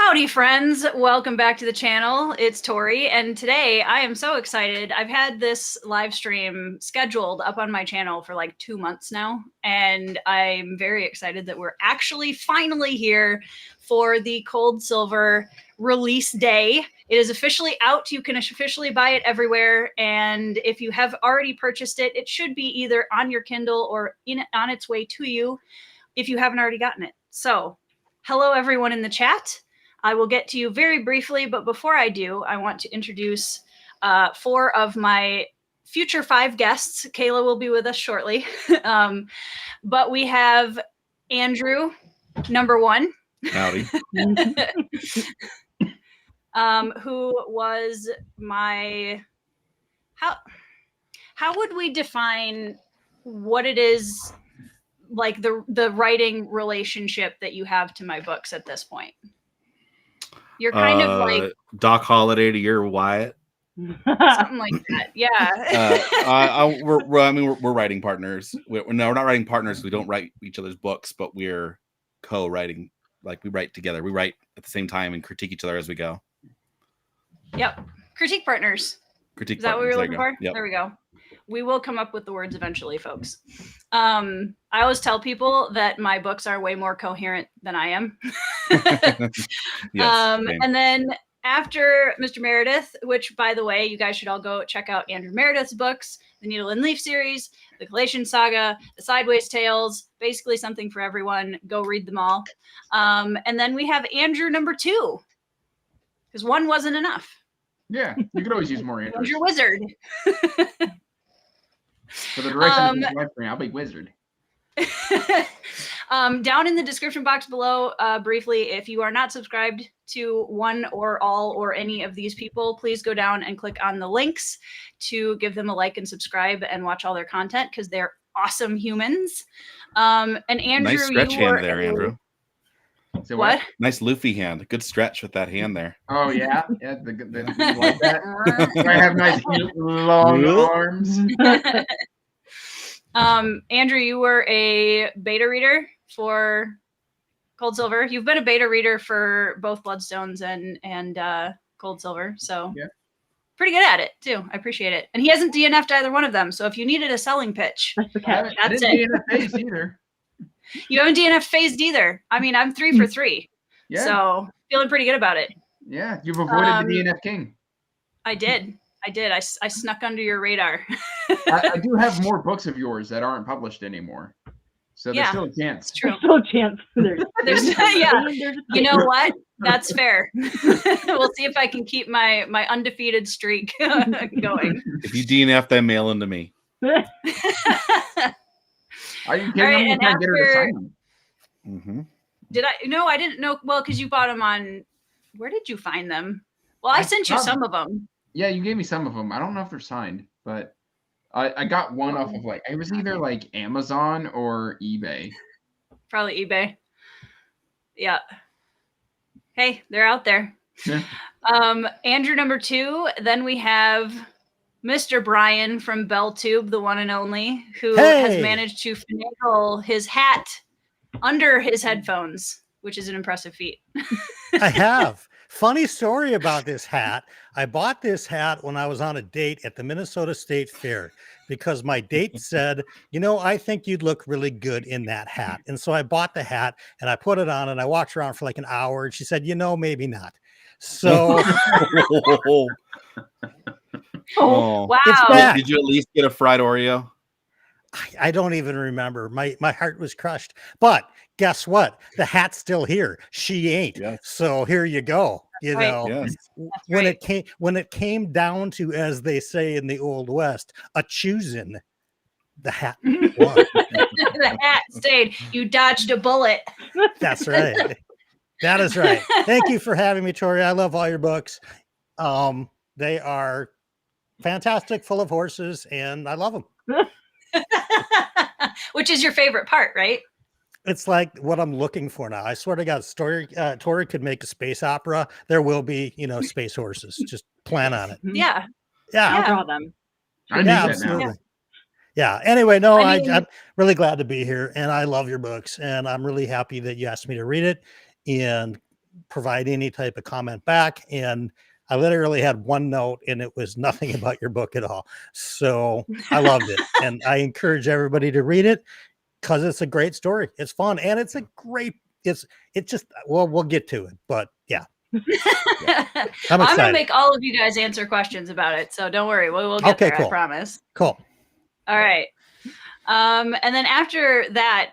Howdy, friends. Welcome back to the channel. It's Tori, and today I am so excited. I've had this live stream scheduled up on my channel for like 2 months now, and I'm very excited that we're actually finally here for the Cold Silver release day. It is officially out. You can officially buy it everywhere, and if you have already purchased it, it should be either on your Kindle or on its way to you if you haven't already gotten it. So, hello everyone in the chat. I will get to you very briefly, but before I do, I want to introduce 4 of my future 5 guests. Kayla will be with us shortly. But we have Andrew, number 1. Howdy. Who was my... How would we define what it is, like the writing relationship that you have to my books at this point? You're kind of like Doc Holliday to your Wyatt, something like that. Yeah. we're writing partners. We're not writing partners. We don't write each other's books, but we're co-writing. Like we write together. We write at the same time and critique each other as we go. Yep. Critique partners. Critique. Is that partners. what we were looking for? Yep. There we go. We will come up with the words eventually, folks. I always tell people that my books are way more coherent than I am. Yes, and then after Mr. Meredith, which, by the way, you guys should all go check out Andrew Meredith's books, the Needle and Leaf series, the Collation Saga, the Sideways Tales, basically something for everyone. Go read them all. And then we have Andrew number 2, because 1 wasn't enough. Yeah, you could always use more Andrews. Andrew Wizard. For the direction of the live stream, I'll be Wizard. Down in the description box below, briefly, if you are not subscribed to one or all or any of these people, please go down and click on the links to give them a like and subscribe and watch all their content, because they're awesome humans. And Andrew, nice stretch hand there, Andrew. So what? Nice Luffy hand. Good stretch with that hand there. Oh yeah, yeah. Like that. I have nice long arms. Andrew, you were a beta reader for Cold Silver. You've been a beta reader for both Bloodstones and Cold Silver, so yeah, pretty good at it too. I appreciate it. And he hasn't DNF'd either one of them, so if you needed a selling pitch, that's it. DNF phase either. You haven't DNF phased either. I mean, I'm 3 for 3, yeah. So feeling pretty good about it. Yeah, you've avoided the DNF king. I did. I snuck under your radar. I do have more books of yours that aren't published anymore, so there's still a chance. It's true. There's still a chance. Yeah. You know what? That's fair. We'll see if I can keep my undefeated streak going. If you DNF, then mail them to me. Are you kidding? Right, I'm gonna get her to sign them. Mm-hmm. Did I? No, I didn't know. Well, because you bought them on. Where did you find them? Well, I sent you some of them. Yeah, you gave me some of them. I don't know if they're signed, but I got one off of it was either like Amazon or eBay. Probably eBay. Yeah. Hey, they're out there. Yeah. Andrew number 2. Then we have Mr. Brian from BellTube, the one and only, who has managed to finagle his hat under his headphones, which is an impressive feat. I have. Funny story about this hat. I bought this hat when I was on a date at the Minnesota State Fair because my date said, you know, I think you'd look really good in that hat. And so I bought the hat and I put it on and I walked around for like an hour and she said, you know, maybe not. So oh, wow. Did you at least get a fried Oreo? I don't even remember. My heart was crushed. But guess what? The hat's still here. She ain't. Yes. So here you go. You know, yes. when it came down to, as they say in the Old West, a choosing, the hat won. The hat stayed. You dodged a bullet. That's right. That is right. Thank you for having me, Tori. I love all your books. They are fantastic, full of horses, and I love them. Which is your favorite part, right? It's like what I'm looking for now. I swear to God, Tori could make a space opera. There will be, space horses. Just plan on it. Yeah. Yeah. I'll draw them. I need that now. Yeah. Anyway, no, I'm really glad to be here, and I love your books, and I'm really happy that you asked me to read it. And provide any type of comment back. And I literally had one note, and it was nothing about your book at all. So I loved it. And I encourage everybody to read it because it's a great story. It's fun. And it's a great, it's just, well, we'll get to it. But yeah. I'm going to make all of you guys answer questions about it. So don't worry. We'll get there, cool. I promise. Cool. All right. And then after that,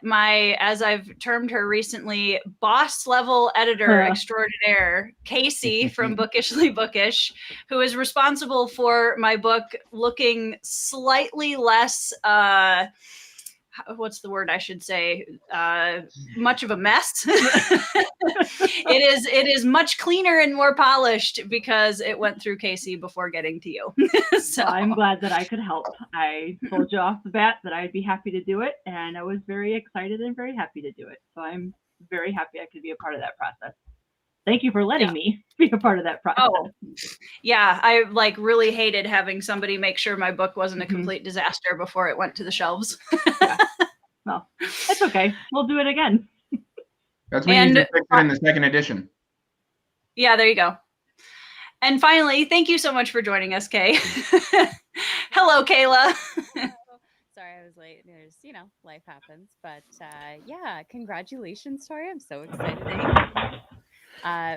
as I've termed her recently, boss level editor extraordinaire, Casey from Bookishly Bookish, who is responsible for my book looking slightly less, what's the word I should say? Much of a mess. It is much cleaner and more polished because it went through Casey before getting to you. So I'm glad that I could help. I told you off the bat that I'd be happy to do it, and I was very excited and very happy to do it. So I'm very happy I could be a part of that process. Thank you for letting me be a part of that process. Oh, yeah. I really hated having somebody make sure my book wasn't a complete disaster before it went to the shelves. Yeah. Well, that's okay. We'll do it again. That's when you fix it in the second edition. Yeah, there you go. And finally, thank you so much for joining us, Kay. Hello, Kayla. Sorry I was late. There's, life happens. But yeah, congratulations, Tori. I'm so excited.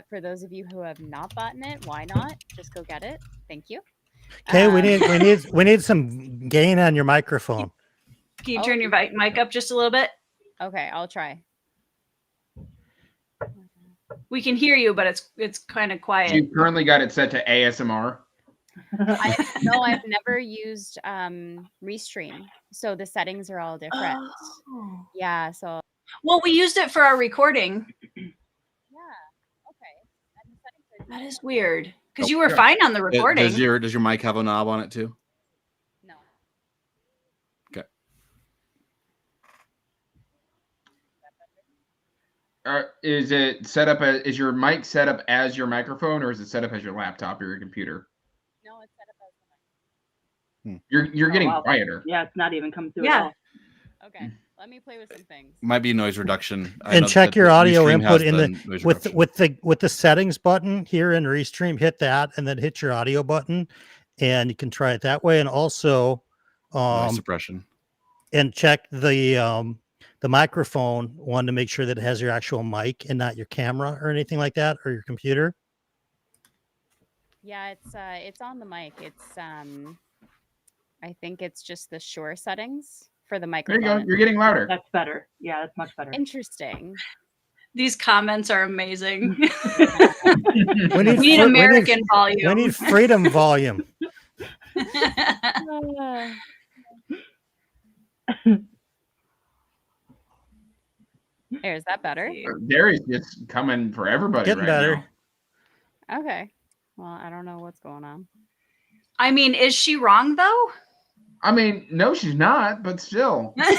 For those of you who have not bought it, why not? Just go get it. Thank you. Okay, we need some gain on your microphone. Can you turn your mic up just a little bit? Okay, I'll try. We can hear you, but it's kind of quiet. You currently got it set to ASMR. No, I've never used Restream, so the settings are all different. Oh. Yeah, so. Well, we used it for our recording. That is weird because you were fine on the recording. Does your mic have a knob on it too? No. Okay. Is it set up? Is your mic set up as your microphone, or is it set up as your laptop or your computer? No, it's set up as the mic. You're getting quieter. Yeah, it's not even come through at all. Okay. Let me play with some things. Might be noise reduction. And check your audio input in with the settings button here in Restream. Hit that, and then hit your audio button, and you can try it that way. And also, noise suppression. And check the microphone one to make sure that it has your actual mic and not your camera or anything like that, or your computer. Yeah, it's on the mic. It's I think it's just the Shure settings for the microphone. There you go. You're getting louder. That's better. Yeah, that's much better. Interesting. These comments are amazing. We need American volume. We need freedom volume. There, is that better? Gary's just coming for everybody. Getting better. Now. Okay. Well, I don't know what's going on. I mean, is she wrong though? I mean, no, she's not, but still. I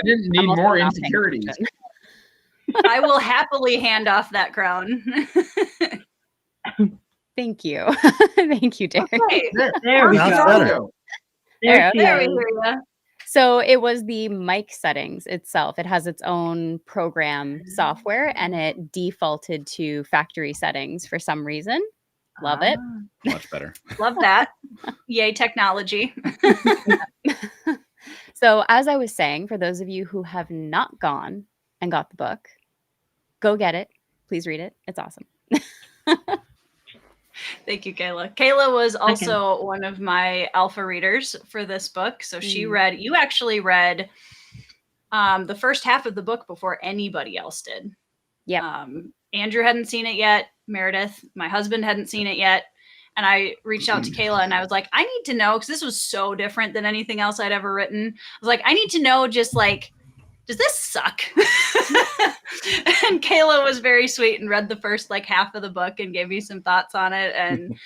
didn't need more insecurities. I will happily hand off that crown. Thank you. Thank you, Derek. Okay. There we go. There we go. So it was the mic settings itself. It has its own program software, and it defaulted to factory settings for some reason. Love it. Much better. Love that. Yay, technology. So as I was saying, for those of you who have not gone and got the book, go get it. Please read it. It's awesome. Thank you, Kayla. Kayla was also one of my alpha readers for this book. So you actually read the first half of the book before anybody else did. Yeah. Andrew hadn't seen it yet. Meredith, my husband, hadn't seen it yet. And I reached out to Kayla and I was like, I need to know, because this was so different than anything else I'd ever written. I was like, I need to know, just like, does this suck? And Kayla was very sweet and read the first half of the book and gave me some thoughts on it and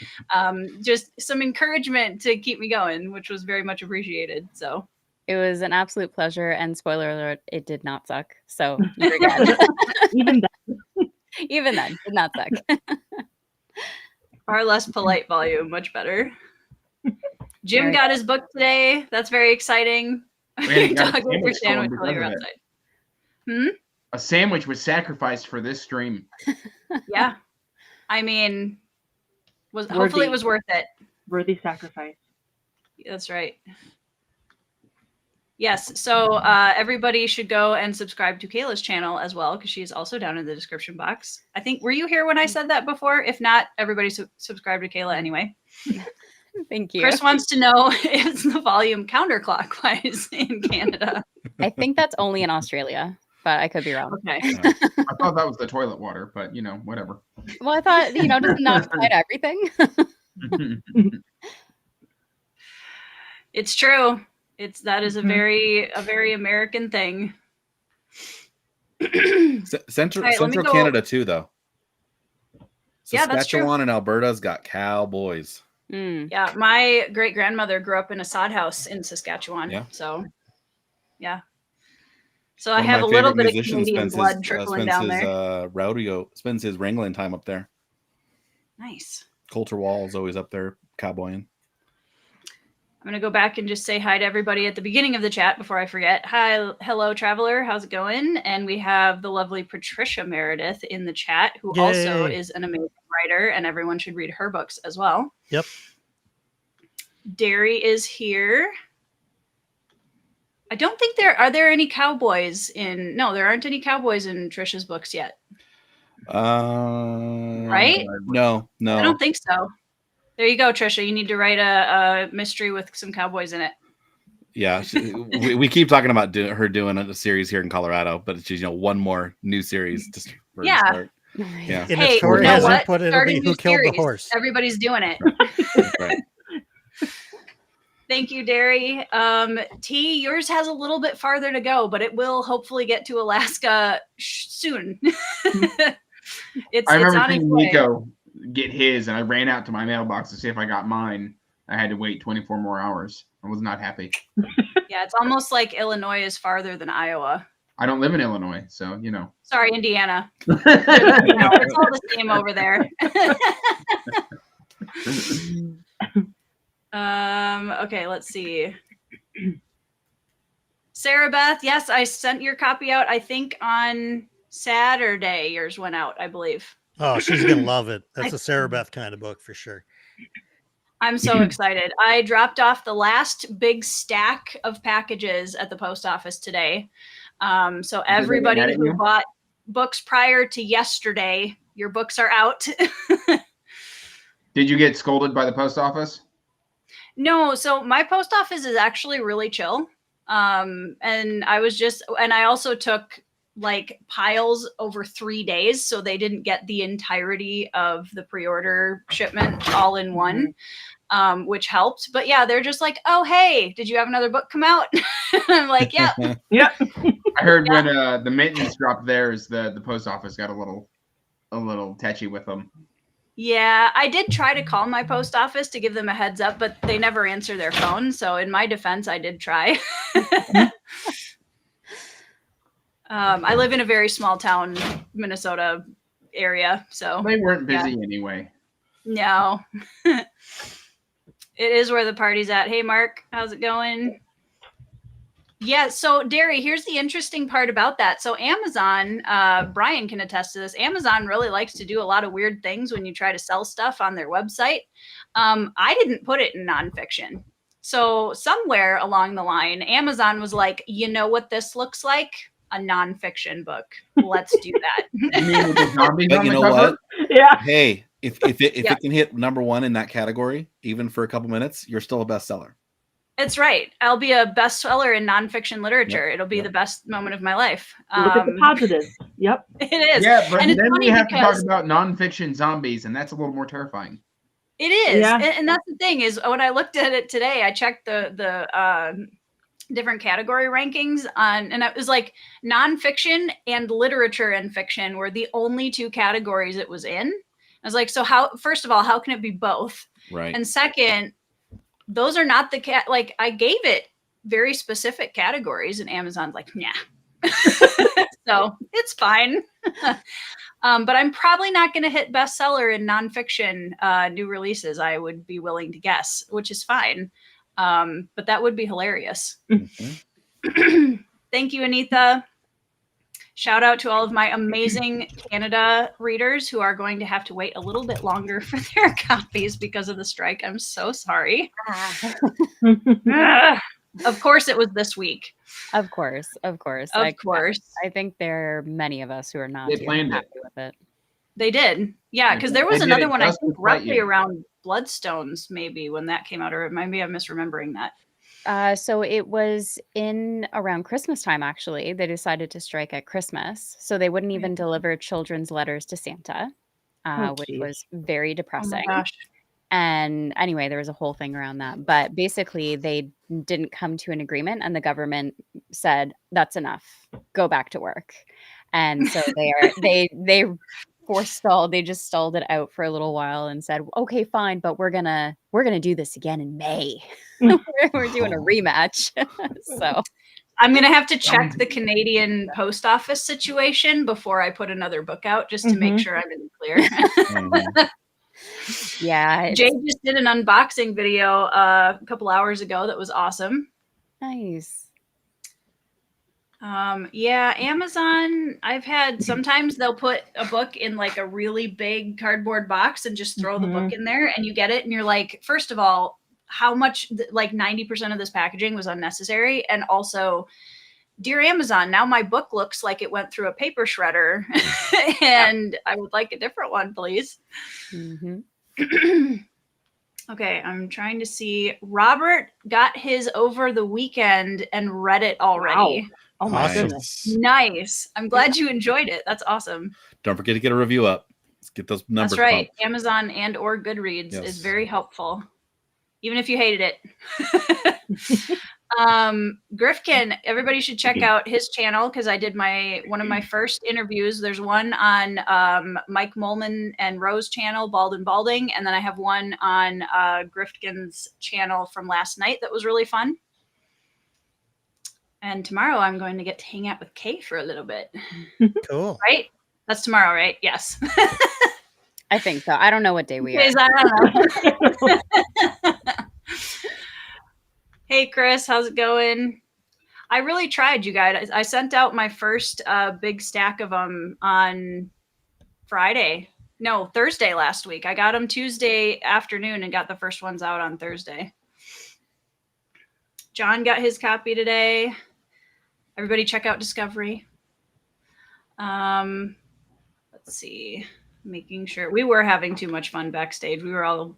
just some encouragement to keep me going, which was very much appreciated. So it was an absolute pleasure. And spoiler alert, it did not suck. So you're good. Even then, did not suck. Far less polite volume, much better. Jim got his book today. That's very exciting. Dog with your sandwich while you're outside. A sandwich was sacrificed for this stream. Yeah. I mean, hopefully Worthy. it was worth it. Worthy sacrifice. That's right. Yes. So everybody should go and subscribe to Kayla's channel as well, because she's also down in the description box. I think, were you here when I said that before? If not, everybody subscribe to Kayla anyway. Thank you. Chris wants to know is the volume counterclockwise in Canada? I think that's only in Australia, but I could be wrong. Okay. I thought that was the toilet water, but whatever. Well, I thought, does it not apply to everything? It's true. That is a very American thing. Central All right, let me go- Canada too, though. Yeah, that's true. Saskatchewan and Alberta's got cowboys. Mm. Yeah, my great grandmother grew up in a sod house in Saskatchewan. Yeah. So, yeah. So I One of have my a little favorite bit of musicians Canadian blood trickling down there. Spends his wrangling time up there. Nice. Coulter Wall's always up there cowboying. I'm going to go back and just say hi to everybody at the beginning of the chat before I forget. Hi, hello, traveler. How's it going? And we have the lovely Patricia Meredith in the chat, who also is an amazing writer, and everyone should read her books as well. Yep. Derry is here. I don't think are there any cowboys in, no, there aren't any cowboys in Trisha's books yet. Right? No. I don't think so. There you go, Trisha. You need to write a mystery with some cowboys in it. Yeah, we keep talking about her doing a series here in Colorado, but it's just one more new series to start. Yeah. And hey, if Tori you know hasn't what? put it, it'll Starting be Who new Killed the series. Horse. Everybody's doing it. Right. Thank you, Derry. T, yours has a little bit farther to go, but it will hopefully get to Alaska soon. It's remember on its seeing way. Nico get his, and I ran out to my mailbox to see if I got mine. I had to wait 24 more hours. I was not happy. Yeah, it's almost like Illinois is farther than Iowa. I don't live in Illinois, so Sorry, Indiana. It's all the same over there. Okay, let's see. Sarah Beth, yes, I sent your copy out, I think on Saturday. Yours went out, I believe. Oh, she's going to love it. That's a Sarah Beth kind of book for sure. I'm so excited. I dropped off the last big stack of packages at the post office today. So everybody who bought books prior to yesterday, your books are out. Did you get scolded by the post office? No, so my post office is actually really chill. And I also took like piles over 3 days, so they didn't get the entirety of the pre-order shipment all in one, which helped. But yeah, they're just like, oh, hey, did you have another book come out? I'm like, yeah. Yep. I heard when the mittens dropped theirs, the post office got a little touchy with them. Yeah, I did try to call my post office to give them a heads up, but they never answer their phone. So in my defense, I did try. I live in a very small town, Minnesota area. So They weren't busy anyway. no, it is where the party's at. Hey, Mark, how's it going? Yeah. So Derry, here's the interesting part about that. So Amazon, Brian can attest to this. Amazon really likes to do a lot of weird things when you try to sell stuff on their website. I didn't put it in nonfiction. So somewhere along the line, Amazon was like, you know what this looks like? A nonfiction book. Let's do that. You mean with the zombies But on you the know cover? what? Yeah. Hey, if it Yeah. can hit #1 in that category, even for a couple minutes, you're still a bestseller. It's right. I'll be a bestseller in nonfiction literature. Yep. It'll be Yep. the best moment of my life. Look at the positives. Yep. It is. Yeah, but And it's then funny we have to talk because- about nonfiction zombies, and that's a little more terrifying. It is. Yeah. And that's the thing is when I looked at it today, I checked the different category rankings and it was like nonfiction and literature and fiction were the only two categories it was in. I was like, so first of all, how can it be both? Right. And second, those are not like I gave it very specific categories and Amazon's like, nah. So it's fine. But I'm probably not going to hit bestseller in nonfiction new releases, I would be willing to guess, which is fine. But that would be hilarious. Mhm. Thank you, Anita. Shout out to all of my amazing Canada readers who are going to have to wait a little bit longer for their copies because of the strike. I'm so sorry. Of course it was this week. Of course. Of course. I think there are many of us who are not They too planned happy with it. They did. Yeah, because there was They did another it one, I just think, to spite roughly you. around Bloodstones, maybe, when that came out, or maybe I'm misremembering that. So it was in around Christmas time, actually. They decided to strike at Christmas. So they wouldn't even deliver children's letters to Santa, which geez. was very Oh depressing. my gosh. And anyway, there was a whole thing around that. But basically, they didn't come to an agreement, and the government said, "That's enough. Go back to work." And so they forestalled. They just stalled it out for a little while and said, "Okay, fine, but we're gonna do this again in May. we're doing a rematch." So I'm going to have to check the Canadian post office situation before I put another book out, just to make sure I'm in the clear. Mhm. yeah, Jay just did an unboxing video a couple hours ago that was awesome. nice. Yeah, Amazon, I've had, sometimes they'll put a book in like a really big cardboard box and just throw the book in there, and you get it and you're like, first of all, how much, like 90% of this packaging was unnecessary. And also, dear Amazon, now my book looks like it went through a paper shredder and I would like a different one, please. Mm-hmm. Okay, I'm trying to see. Robert got his over the weekend and read it already. Wow. Oh my Awesome. goodness. Nice. I'm glad you enjoyed it. That's awesome. Don't forget to get a review up. Let's get those numbers. That's right. pumped. Amazon and or Goodreads Yes. is very helpful, even if you hated it. Grifkin, everybody should check out his channel because I did one of my first interviews. There's one on Mike Molman and Rose channel, Bald and Balding, and then I have one on Grifkin's channel from last night that was really fun. And tomorrow I'm going to get to hang out with Kay for a little bit. Cool. Right? That's tomorrow, right? Yes. I think so. I don't know what day we are. Days, I don't know. Hey, Chris, how's it going? I really tried, you guys. I sent out my first big stack of them on Thursday last week. I got them Tuesday afternoon and got the first ones out on Thursday. John got his copy today. Everybody check out Discovery. Let's see. Making sure. We were having too much fun backstage. We were all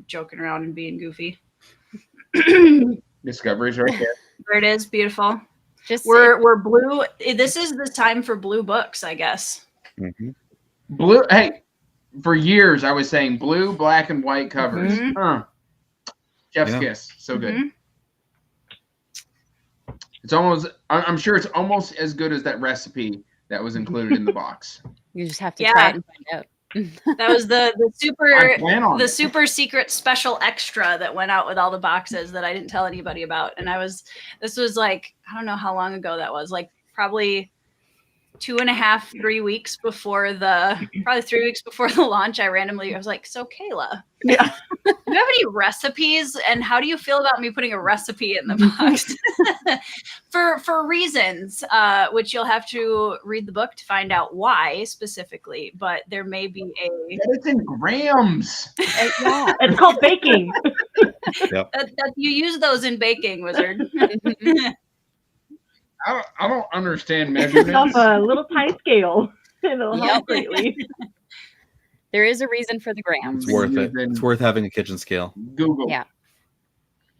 joking around and being goofy. Discovery's right there. There it is. Beautiful. Just We're blue. This is the time for blue books, I guess. Mm-hmm. Blue. Hey, for years I was saying blue, black, and white covers. Mhm. Chef's Yeah. kiss. So good. Mhm. It's almost. I'm sure it's almost as good as that recipe that was included in the box. you just have to Yeah. try it and find out. That was the I super plan on the it. super secret special extra that went out with all the boxes that I didn't tell anybody about. And this was like, I don't know how long ago that was, like probably 2.5, 3 weeks before probably 3 weeks before the launch. I was like, so Kayla, Yeah. do you have any recipes? And how do you feel about me putting a recipe in the box? for reasons, which you'll have to read the book to find out why specifically, but there may be That it's in grams. Yeah. It's called baking. that you use those in baking, Wizard. I don't understand It's measurements. off a little tiny scale. It'll Yep. help greatly. There is a reason for the grams. It's worth it. Using It's worth having a kitchen scale. Google. Yeah.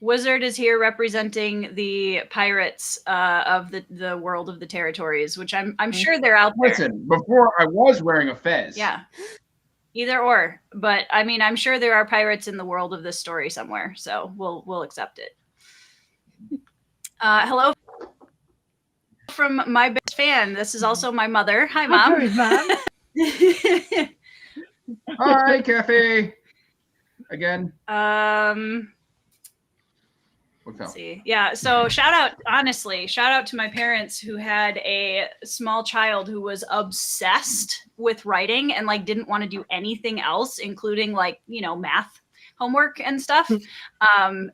Wizard is here representing the pirates of the world of the territories, which I'm sure they're out there. Listen, before I was wearing a fez. Yeah. Either or. But I mean, I'm sure there are pirates in the world of this story somewhere. So we'll accept it. Hello from my best fan. This is also my mother. Hi, Mom. Mom. Hi, Cafe. Again. What fell? Let's see. Yeah. So shout out to my parents who had a small child who was obsessed with writing and like didn't want to do anything else, including like, math. homework and stuff,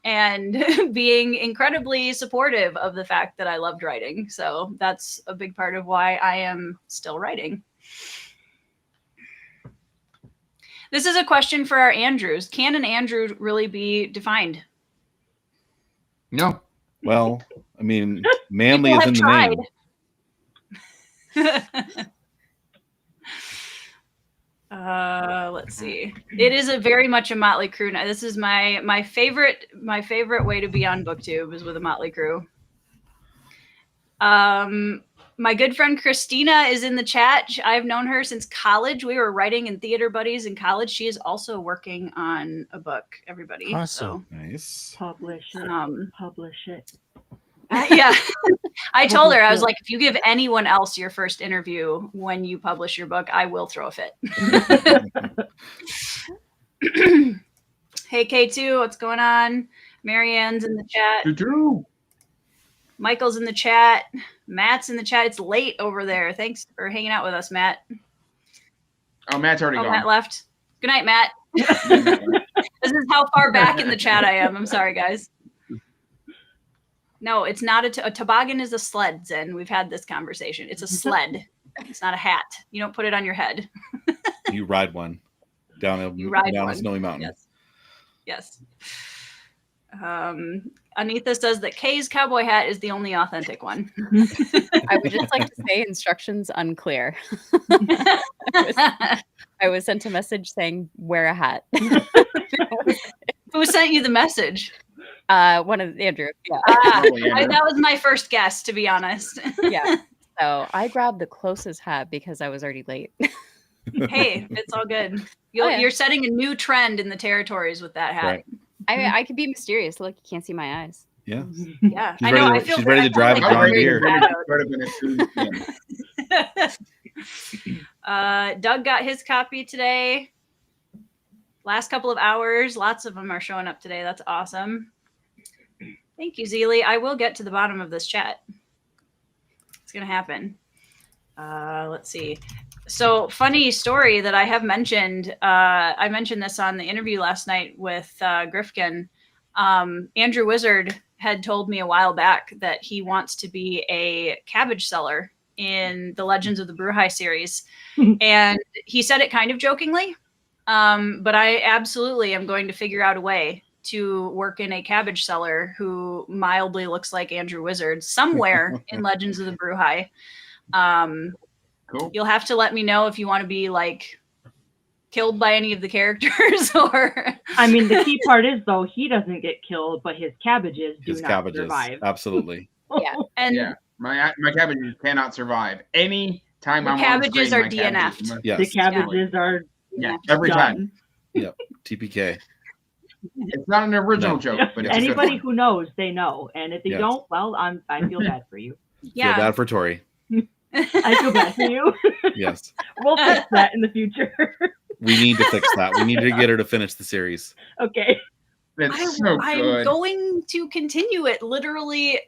and being incredibly supportive of the fact that I loved writing. So that's a big part of why I am still writing. This is a question for our Andrews. Can an Andrew really be defined? No. Well, I mean, manly People is in the have name. Let's see. It is a very much a motley crew. Now, this is my favorite way to be on BookTube is with a motley crew. My good friend Christina is in the chat. I've known her since college. We were writing and theater buddies in college. She is also working on a book, everybody. Awesome. Nice. Publish it. Publish it. Yeah. I told her, I was like, if you give anyone else your first interview when you publish your book, I will throw a fit. Hey, K2, what's going on? Marianne's in the chat. Michael's in the chat. Matt's in the chat. It's late over there. Thanks for hanging out with us, Matt. Oh, Matt's already gone. Matt left. Good night, Matt. This is how far back in the chat I am. I'm sorry, guys. No, it's not a toboggan is a sled, Zen. We've had this conversation. It's a sled. It's not a hat. You don't put it on your head. You ride one down a snowy mountain. Yes. Anita says that Kay's cowboy hat is the only authentic one. I would just like to say instructions unclear. I was sent a message saying wear a hat. Who sent you the message? One of Andrew. Yeah. That was my first guess, to be honest. Yeah. So I grabbed the closest hat because I was already late. Hey, it's all good. You're setting a new trend in the territories with that hat. Right. I could be mysterious. Look, you can't see my eyes. Yeah. Yeah. I know. I feel she's ready to drive a John Deere. Doug got his copy today. Last couple of hours. Lots of them are showing up today. That's awesome. Thank you, Zeely. I will get to the bottom of this chat. It's going to happen. Let's see. So, funny story that I have mentioned. I mentioned this on the interview last night with Grifkin. Andrew Wizard had told me a while back that he wants to be a cabbage seller in the Legends of the Bruhai series. And he said it kind of jokingly, but I absolutely am going to figure out a way to work in a cabbage seller who mildly looks like Andrew Wizard somewhere in Legends of the Bruhai. Cool. You'll have to let me know if you want to be like killed by any of the characters or I mean, the key part is though he doesn't get killed, but his cabbages do not survive. Absolutely. Yeah. And yeah, my cabbages cannot survive. Any time I'm cabbages are on screen, DNF'd. Yes. The cabbages are every done. time. Yep. TPK. It's not an original joke, but it's anybody who knows, they know. And if they don't, well, I feel bad for you. yeah. Feel bad for Tori. I feel bad for you. Yes. We'll fix that in the future. We need to fix that. We need to get her to finish the series. Okay. It's so good. I'm going to continue it literally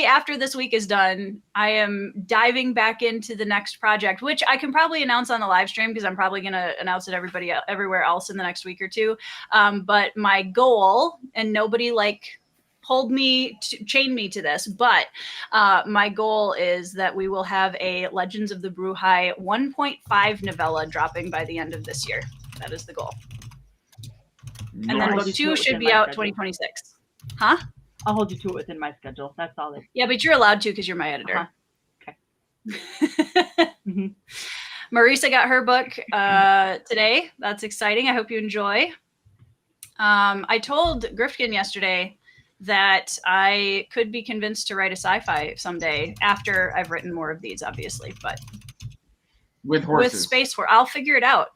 after this week is done. I am diving back into the next project, which I can probably announce on the live stream because I'm probably going to announce it everywhere else in the next week or two. But my goal, and nobody chain me to this, but my goal is that we will have a Legends of the Bruhai 1.5 novella dropping by the end of this year. That is the goal. And then book 2 should be out 2026. Huh? I'll hold you to it within my schedule. That's all. Yeah, but you're allowed to because you're my editor. Okay. Marisa got her book today. That's exciting. I hope you enjoy. I told Grifkin yesterday that I could be convinced to write a sci-fi someday after I've written more of these, obviously, but with horses. With Space Force, I'll figure it out.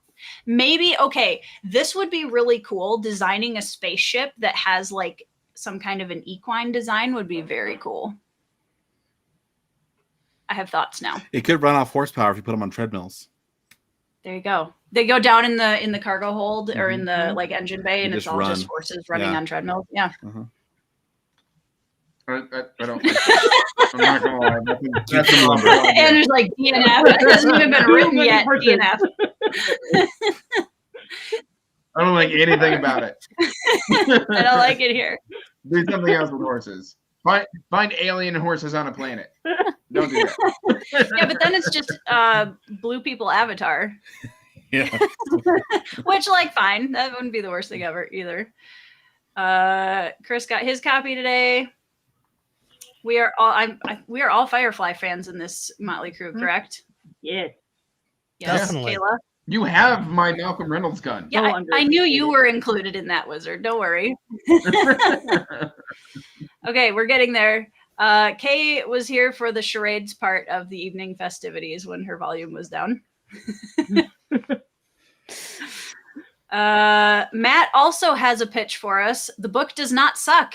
Maybe, okay, this would be really cool. Designing a spaceship that has like some kind of an equine design would be very cool. I have thoughts now. It could run off horsepower if you put them on treadmills. There you go. They go down in the cargo hold or in the like engine bay, and it's all just horses running on treadmills. Yeah. I don't. I'm not gonna lie. That's a lumber. Andrew's like DNF. It hasn't even been written yet. DNF. I don't like anything about it. I don't like it here. Do something else with horses. Find alien horses on a planet. Don't do that. Yeah, but then it's just blue people Avatar, Yeah. which like fine. That wouldn't be the worst thing ever either. Chris got his copy today. We are all Firefly fans in this Motley crew, correct? Yes. Yes, Definitely. Kayla. You have my Malcolm Reynolds gun. Yeah, No I knew you underappreciated. were included in that, Wizard. Don't worry. Okay, we're getting there. Kay was here for the charades part of the evening festivities when her volume was down. Matt also has a pitch for us. The book does not suck.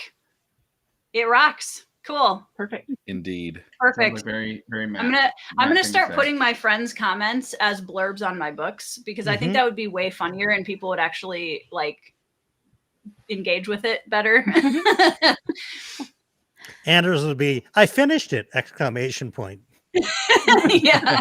It rocks. Cool. Perfect. Indeed. Perfect. Very, very mad. I'm gonna start putting my friends' comments as blurbs on my books because I think that would be way funnier and people would actually like engage with it better. Anders would be, I finished it! Exclamation point. Yeah.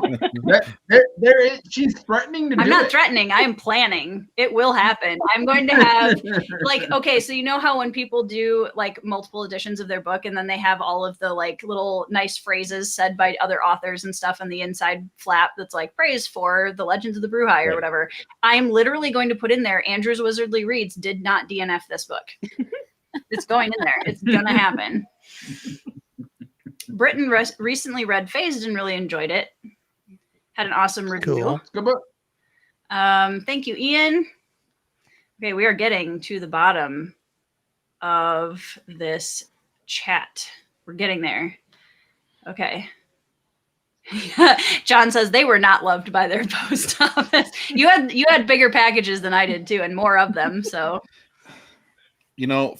There is. She's threatening to do I'm not it. threatening. I am planning. It will happen. I'm going to have like, okay, so you know how when people do like multiple editions of their book and then they have all of the like little nice phrases said by other authors and stuff on the inside flap that's like praise for the Legends of the Brewhigh or whatever. I'm literally going to put in there, Andrew's Wizardly Reads did not DNF this book. It's going in there. It's going to happen. Britton recently read Phased and really enjoyed it. Had an awesome review. Cool. It's a good book. Thank you, Ian. Okay, we are getting to the bottom of this chat. We're getting there. Okay. John says they were not loved by their post office. You had bigger packages than I did too, and more of them. So, You know,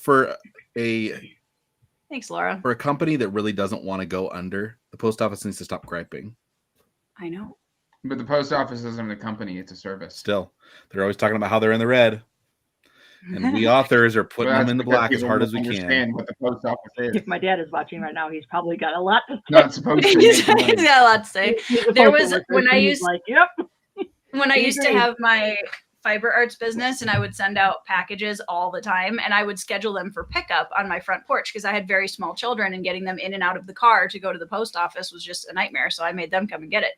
thanks, Laura. for a company that really doesn't want to go under, the post office needs to stop griping. I know. But the post office isn't a company; it's a service. Still, they're always talking about how they're in the red, and we authors are putting them in the that's black because as hard as people we don't can. understand what the post office is. If my dad is watching right now, he's probably got a lot to say. Not supposed to. He's make money. got a lot to say. He's a There postal was- worker, when so I he's used- like, yep. When I I used to agree. have my fiber arts business and I would send out packages all the time and I would schedule them for pickup on my front porch because I had very small children and getting them in and out of the car to go to the post office was just a nightmare. So I made them come and get it.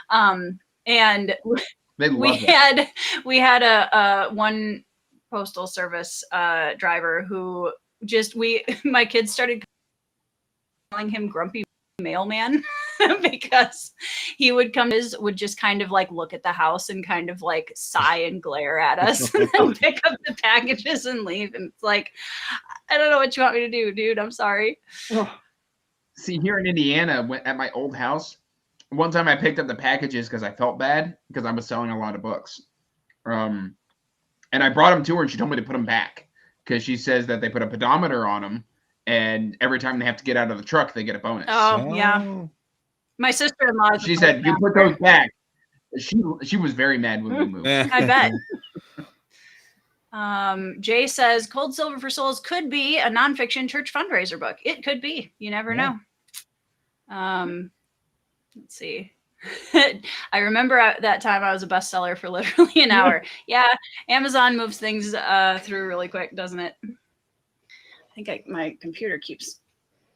And They love it. we had a one postal service driver who just my kids started calling him Grumpy Mailman because he would just kind of like look at the house and kind of like sigh and glare at us and then pick up the packages and leave. And it's like, I don't know what you want me to do, dude. I'm sorry. See, here in Indiana, at my old house, one time I picked up the packages because I felt bad because I was selling a lot of books. And I brought them to her and she told me to put them back because she says that they put a pedometer on them and every time they have to get out of the truck, they get a bonus. Oh, yeah. My sister-in-law. She said, you put those back. She was very mad when we moved. I bet. Jay says Cold Silver for Souls could be a nonfiction church fundraiser book. It could be. You never know. Let's see. I remember that time I was a bestseller for literally an hour. Yeah, Amazon moves things through really quick, doesn't it? I think my computer keeps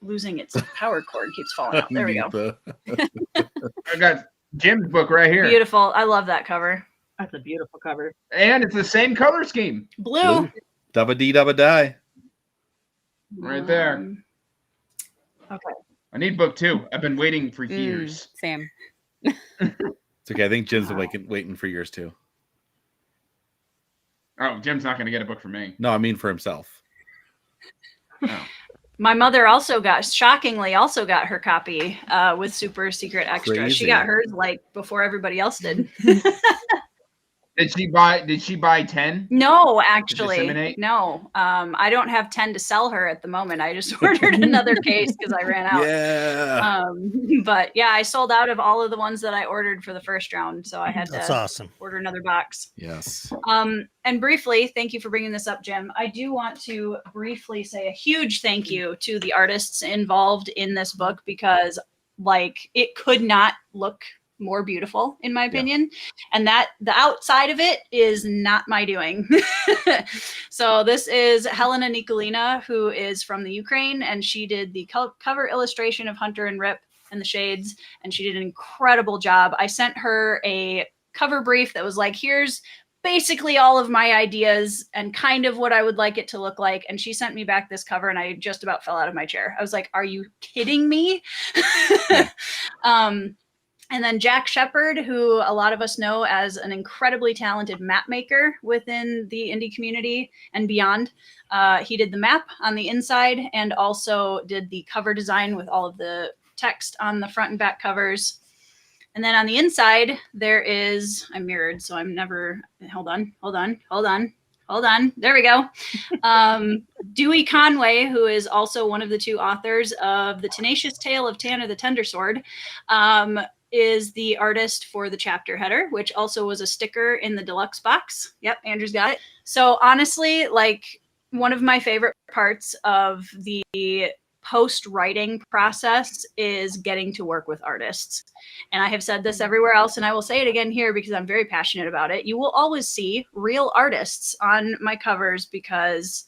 losing its power cord, keeps falling out. There we go. I got Jim's book right here. Beautiful. I love that cover. That's a beautiful cover. And it's the same color scheme. Blue. Dubba dee dubba die. Right there. Okay. I need book 2. I've been waiting for years. Same. It's okay. I think Jim's been waiting for years too. Oh, Jim's not going to get a book from me. No, I mean for himself. Oh. My mother shockingly also got her copy with super secret extra. Crazy. She got hers like before everybody else did. Did she buy 10? No, actually, disseminate? no. I don't have 10 to sell her at the moment. I just ordered another case because I ran out. Yeah. But yeah, I sold out of all of the ones that I ordered for the first round, so I had That's to awesome. order another box. Yes. And briefly, thank you for bringing this up, Jim. I do want to briefly say a huge thank you to the artists involved in this book because, like, it could not look more beautiful, in my opinion. And that the outside of it is not my doing. So this is Helena Nikolina, who is from the Ukraine, and she did the cover illustration of Hunter and Rip and the shades, and she did an incredible job. I sent her a cover brief that was like, here's basically all of my ideas and kind of what I would like it to look like. And she sent me back this cover, and I just about fell out of my chair. I was like, are you kidding me? And then Jack Shepard, who a lot of us know as an incredibly talented map maker within the indie community and beyond. He did the map on the inside and also did the cover design with all of the text on the front and back covers. And then on the inside, there is, I'm mirrored, so I'm never, hold on. There we go. Dewey Conway, who is also one of the two authors of The Tenacious Tale of Tanner the Tendersword, is the artist for the chapter header, which also was a sticker in the deluxe box. Yep, Andrew's got it. So honestly, like, one of my favorite parts of the post-writing process is getting to work with artists. And I have said this everywhere else, and I will say it again here because I'm very passionate about it. You will always see real artists on my covers because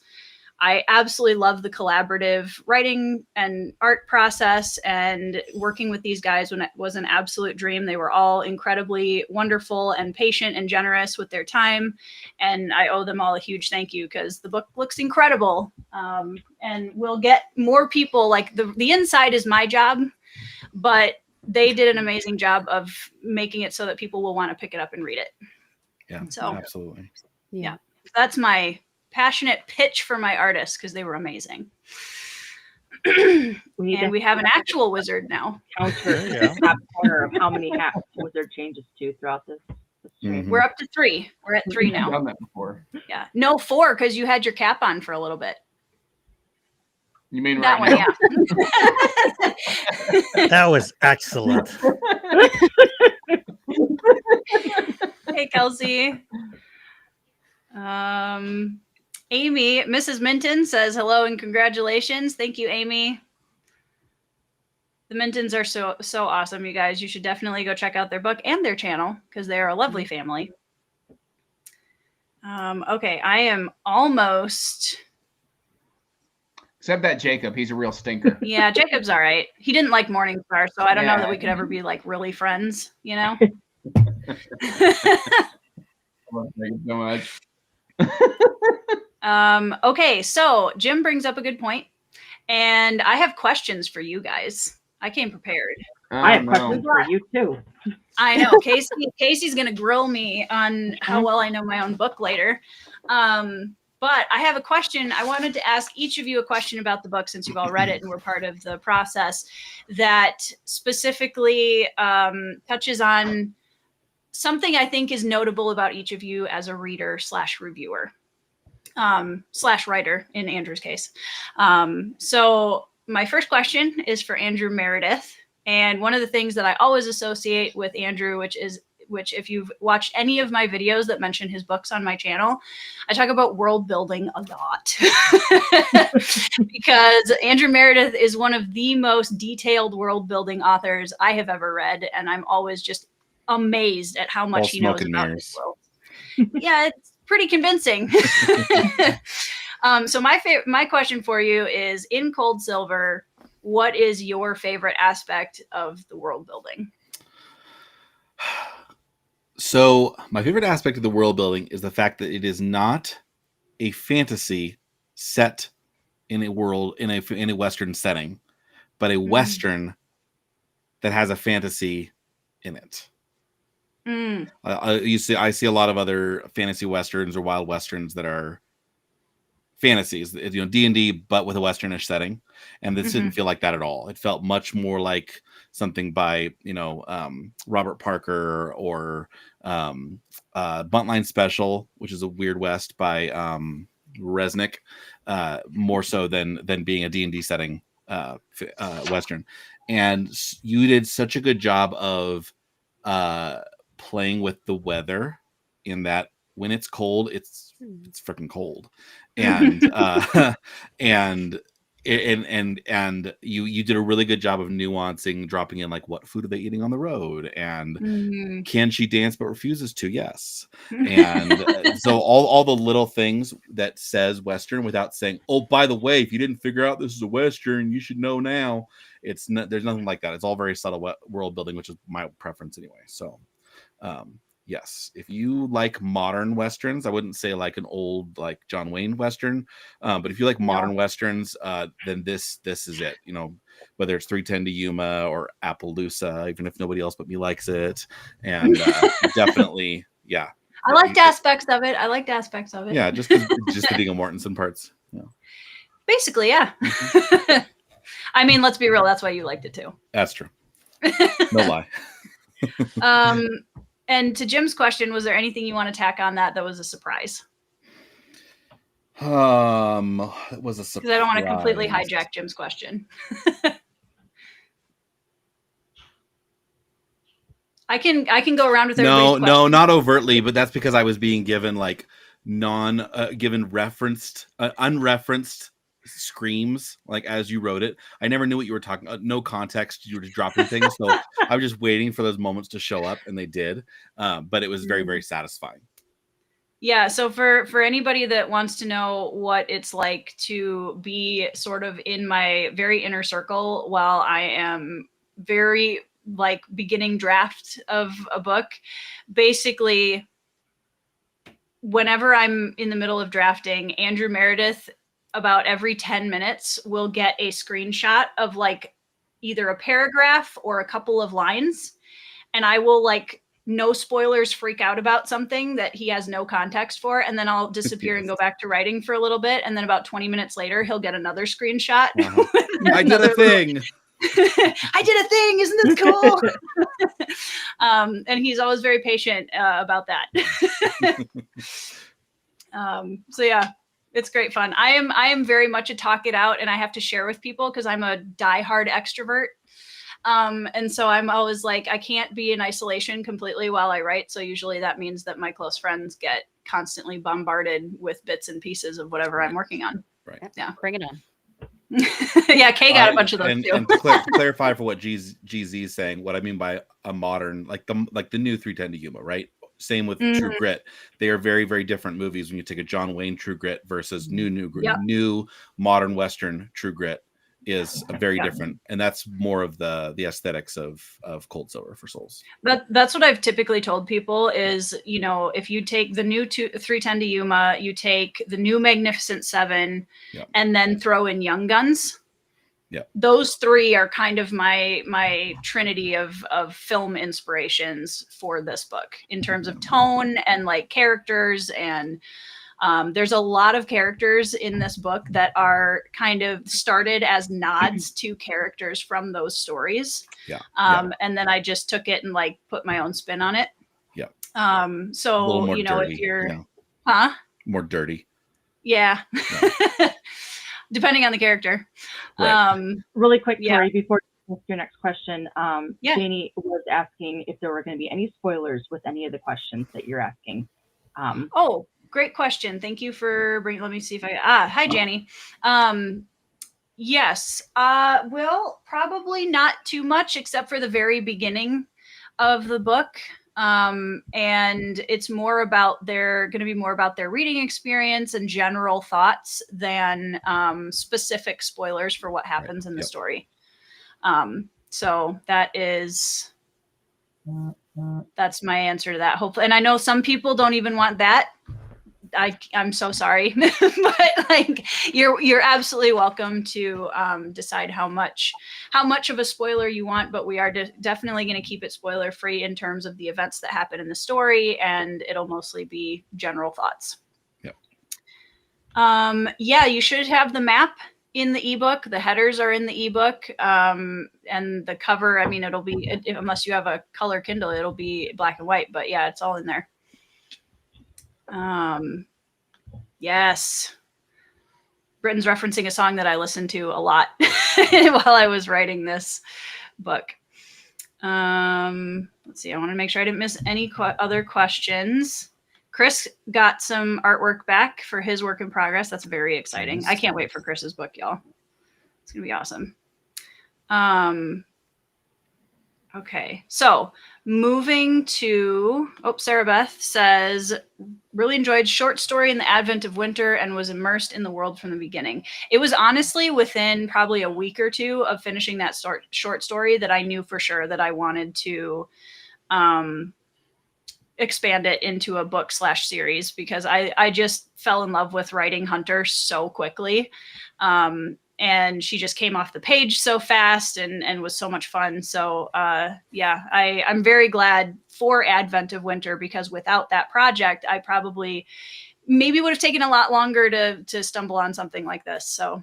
I absolutely love the collaborative writing and art process, and working with these guys when it was an absolute dream. They were all incredibly wonderful and patient and generous with their time. And I owe them all a huge thank you because the book looks incredible. And we'll get more people. Like the inside is my job, but they did an amazing job of making it so that people will want to pick it up and read it. Yeah, so absolutely. Yeah, that's my passionate pitch for my artists because they were amazing. And we have an actual wizard now. Counter the top corner of how many hats wizard changes to throughout this. Mhm. We're up to 3. We're at 3 I've now. done that before. Yeah, no 4 because you had your cap on for a little bit. You mean That right one, now? yeah. That was excellent. Hey, Kelsey. Amy, Mrs. Minton says hello and congratulations. Thank you, Amy. The Mintons are so awesome, you guys. You should definitely go check out their book and their channel because they are a lovely family. Okay, I am almost. Except that Jacob, he's a real stinker. Yeah, Jacob's all right. He didn't like Morningstar, so I don't know Yeah. that we could ever be like really friends, you know? I love Jacob so much. Okay, so Jim brings up a good point, and I have questions for you guys. I came prepared. I have Oh, questions no. for you too. I know Casey's gonna grill me on how well I know my own book later. But I have a question. I wanted to ask each of you a question about the book since you've all read it and were part of the process that specifically touches on something I think is notable about each of you as a reader / reviewer / writer in Andrew's case. So my first question is for Andrew Meredith. And one of the things that I always associate with Andrew, which if you've watched any of my videos that mention his books on my channel, I talk about world building a lot. Because Andrew Meredith is one of the most detailed world building authors I have ever read. And I'm always just amazed at how much All he knows smoke and about mirrors. the world. Yeah, it's pretty convincing. So my question for you is, in Cold Silver, what is your favorite aspect of the world building? So my favorite aspect of the world building is the fact that it is not a fantasy set in a world in a Western setting, but a Western that has a fantasy in it. I see a lot of other fantasy Westerns or wild Westerns that are fantasies, D&D, but with a Westernish setting. And this didn't feel like that at all. It felt much more like something by, Robert Parker or Buntline Special, which is a Weird West by Resnick, more so than being a D&D setting Western. And you did such a good job of playing with the weather in that when it's cold, it's freaking cold. And and and you did a really good job of nuancing, dropping in like, what food are they eating on the road, and can she dance but refuses to? Yes. And so all the little things that says Western without saying, oh, by the way, if you didn't figure out this is a Western, you should know now. It's not, there's nothing like that. It's all very subtle world building, which is my preference anyway. So yes, if you like modern Westerns, I wouldn't say like an old like John Wayne Western, but if you like modern Westerns, then this is it. You know, whether it's 310 to Yuma or Appaloosa, even if nobody else but me likes it, and definitely, yeah. I liked aspects of it. Yeah, just the Viggo Mortensen parts. Yeah. Basically, yeah. I mean, let's be real. That's why you liked it too. That's true. No lie. And to Jim's question, was there anything you want to tack on that was a surprise? It was a surprise. Because I don't want to completely hijack Jim's question. I can go around with everybody's no, not overtly, but that's because I was being given like unreferenced screams, like as you wrote it. I never knew what you were talking about. No context, you were just dropping things, so I was just waiting for those moments to show up, and they did. But it was very, very satisfying. Yeah, so for anybody that wants to know what it's like to be sort of in my very inner circle while I am very like beginning draft of a book, basically whenever I'm in the middle of drafting, Andrew Meredith about every 10 minutes will get a screenshot of like either a paragraph or a couple of lines, and I will like no spoilers freak out about something that he has no context for, and then I'll disappear and go back to writing for a little bit, and then about 20 minutes later he'll get another screenshot. I did a thing. I did a thing. Isn't this cool? And he's always very patient about that. So yeah, it's great fun. I am very much a talk it out, and I have to share with people because I'm a diehard extrovert. And so I'm always like, I can't be in isolation completely while I write. So usually that means that my close friends get constantly bombarded with bits and pieces of whatever I'm working on. Right. Yeah. Bring it on. Yeah, Kay got a bunch of those and, too. And to clarify for what GZ is saying, what I mean by a modern, like the new 310 to Yuma, right? Same with True Grit. They are very, very different movies when you take a John Wayne True Grit versus new modern Western True Grit is very different, and that's more of the aesthetics of Cold Silver for Souls. That's what I've typically told people is, you know, if you take the new 310 to Yuma, you take the new Magnificent Seven, and then throw in Young Guns. Yeah, those three are kind of my trinity of film inspirations for this book in terms of tone and like characters. And there's a lot of characters in this book that are kind of started as nods to characters from those stories. And then I just took it and like put my own spin on it. So, you know, dirty, if you're more dirty. Yeah. Depending on the character. Right. Really quick, Tori, before your next question, Janie was asking if there were going to be any spoilers with any of the questions that you're asking. Oh, great question. Thank you for bringing. Let me see if I. Hi, Janie. Yes. Well, probably not too much, except for the very beginning of the book. And it's more about going to be more about their reading experience and general thoughts than specific spoilers for what happens in the story. So that's my answer to that. Hopefully, and I know some people don't even want that. I'm so sorry, but like you're absolutely welcome to decide how much of a spoiler you want, but we are definitely going to keep it spoiler free in terms of the events that happen in the story, and it'll mostly be general thoughts. You should have the map in the ebook. The headers are in the ebook, and the cover, I mean, it'll be, unless you have a color Kindle, it'll be black and white, but yeah, it's all in there. Yes. Britton's referencing a song that I listened to a lot while I was writing this book. Let's see. I want to make sure I didn't miss any other questions. Chris got some artwork back for his work in progress. That's very exciting. I can't wait for Chris's book, y'all. It's gonna be awesome. Okay, so moving to, Sarah Beth says, really enjoyed short story in the advent of winter and was immersed in the world from the beginning. It was honestly within probably a week or two of finishing that short story that I knew for sure that I wanted to expand it into a book / series, because I just fell in love with writing Hunter so quickly. And she just came off the page so fast and was so much fun. So yeah, I'm very glad for Advent of Winter, because without that project, I probably maybe would have taken a lot longer to stumble on something like this. So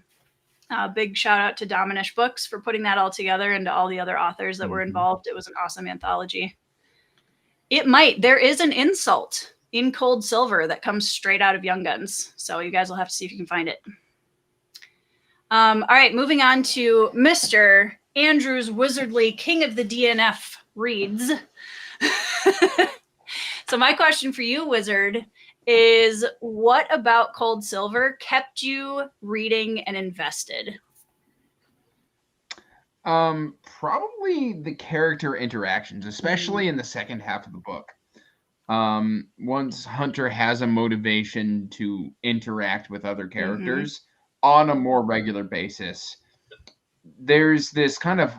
big shout out to Dominish Books for putting that all together, and to all the other authors that were involved. It was an awesome anthology. There is an insult in Cold Silver that comes straight out of Young Guns. So you guys will have to see if you can find it. All right, moving on to Mr. Andrew's Wizardly King of the DNF reads. So my question for you, Wizard, is what about Cold Silver kept you reading and invested? Probably the character interactions, especially in the second half of the book. Once Hunter has a motivation to interact with other characters on a more regular basis, there's this kind of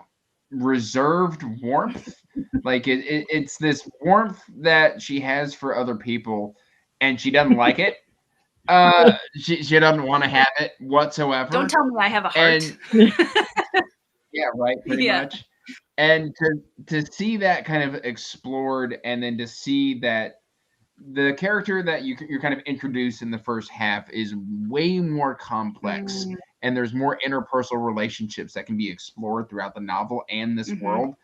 reserved warmth. Like it's this warmth that she has for other people, and she doesn't like it. She doesn't want to have it whatsoever. Don't tell me I have a heart. Yeah, right, pretty much. And to see that kind of explored, and then to see that the character that you're kind of introduced in the first half is way more complex, and there's more interpersonal relationships that can be explored throughout the novel and this world.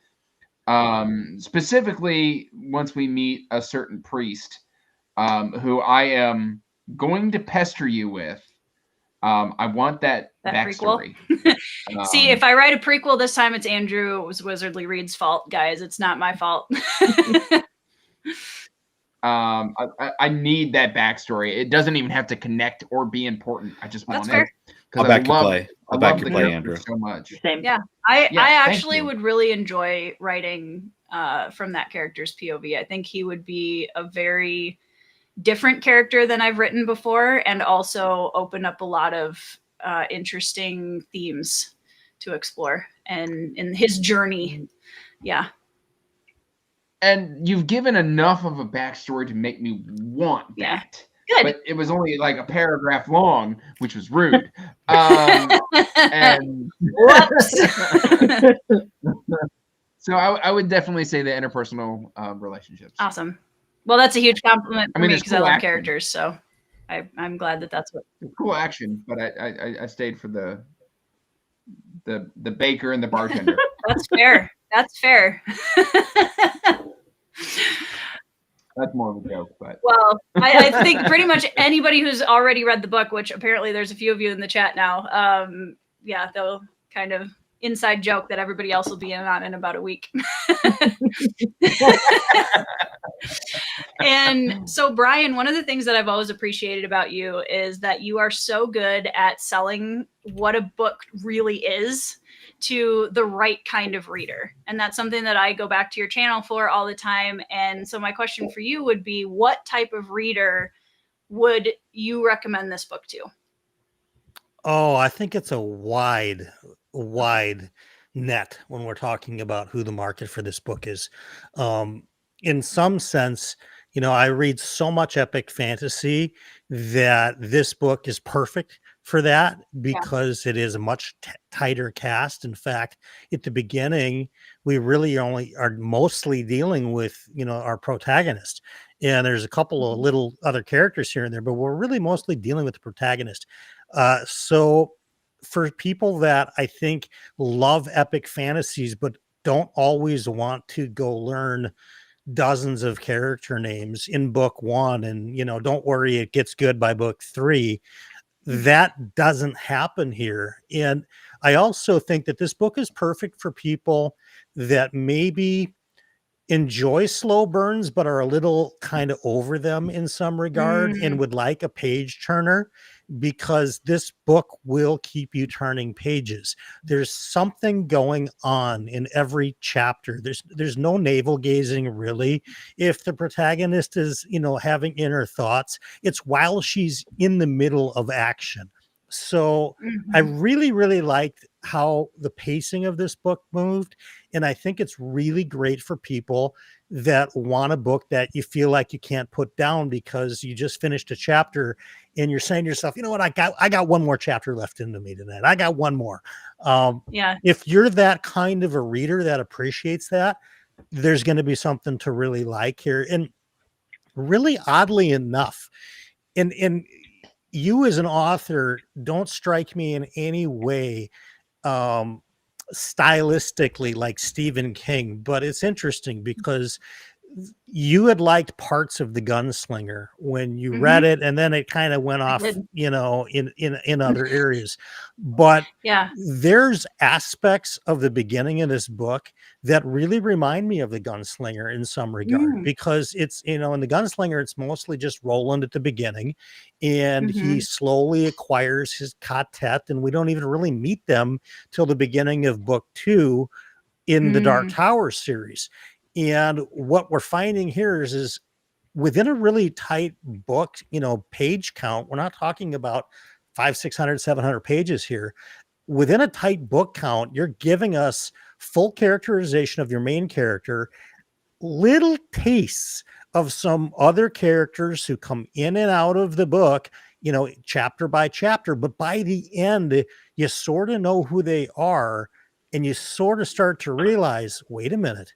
Specifically, once we meet a certain priest, who I am going to pester you with. I want that backstory. See, if I write a prequel this time, it's Andrew Wizardly Reed's fault, guys. It's not my fault. I need that backstory. It doesn't even have to connect or be important. I just want it. I'll back you play. I'll back you play, Andrew. So much. Same. Yeah, I actually would really enjoy writing from that character's POV. I think he would be a very different character than I've written before, and also open up a lot of interesting themes to explore and in his journey. Yeah. And you've given enough of a backstory to make me want that. Good. But it was only like a paragraph long, which was rude. And so I would definitely say the interpersonal relationships. Awesome. Well, that's a huge compliment for me, because cool I love action. characters. So I'm glad that's what. Cool action, but I stayed for the baker and the bartender. That's fair. That's fair. That's more of a joke, but well, I think pretty much anybody who's already read the book, which apparently there's a few of you in the chat now, yeah, they'll kind of inside joke that everybody else will be in on in about a week. And so, Brian, one of the things that I've always appreciated about you is that you are so good at selling what a book really is to the right kind of reader. And that's something that I go back to your channel for all the time. And so my question for you would be, what type of reader would you recommend this book to? Oh, I think it's a wide net when we're talking about who the market for this book is. In some sense, I read so much epic fantasy that this book is perfect for that, because it is a much tighter cast. In fact, at the beginning, we really only are mostly dealing with, our protagonist. And there's a couple of little other characters here and there, but we're really mostly dealing with the protagonist. So for people that I think love epic fantasies, but don't always want to go learn dozens of character names in book one, and, don't worry, it gets good by book 3. That doesn't happen here. And I also think that this book is perfect for people that maybe enjoy slow burns, but are a little kind of over them in some regard and would like a page turner, because this book will keep you turning pages. There's something going on in every chapter. There's no navel gazing, really. If the protagonist is, having inner thoughts, it's while she's in the middle of action. So I really, really liked how the pacing of this book moved. And I think it's really great for people that want a book that you feel like you can't put down because you just finished a chapter and you're saying to yourself, you know what, I got one more chapter left into me tonight. I got one more. If you're that kind of a reader that appreciates that, there's going to be something to really like here. And really, oddly enough, in you as an author don't strike me in any way stylistically like Stephen King, but it's interesting because you had liked parts of The Gunslinger when you read it, and then it kind of went off, in other areas. But there's aspects of the beginning of this book that really remind me of The Gunslinger in some regard, because it's, in The Gunslinger, it's mostly just Roland at the beginning, and he slowly acquires his quartet, and we don't even really meet them till the beginning of book 2 in the Dark Tower series. And what we're finding here is within a really tight book, page count, we're not talking about 500, 600, 700 pages here. Within a tight book count, you're giving us full characterization of your main character, little tastes of some other characters who come in and out of the book, chapter by chapter. But by the end, you sort of know who they are, and you sort of start to realize, wait a minute,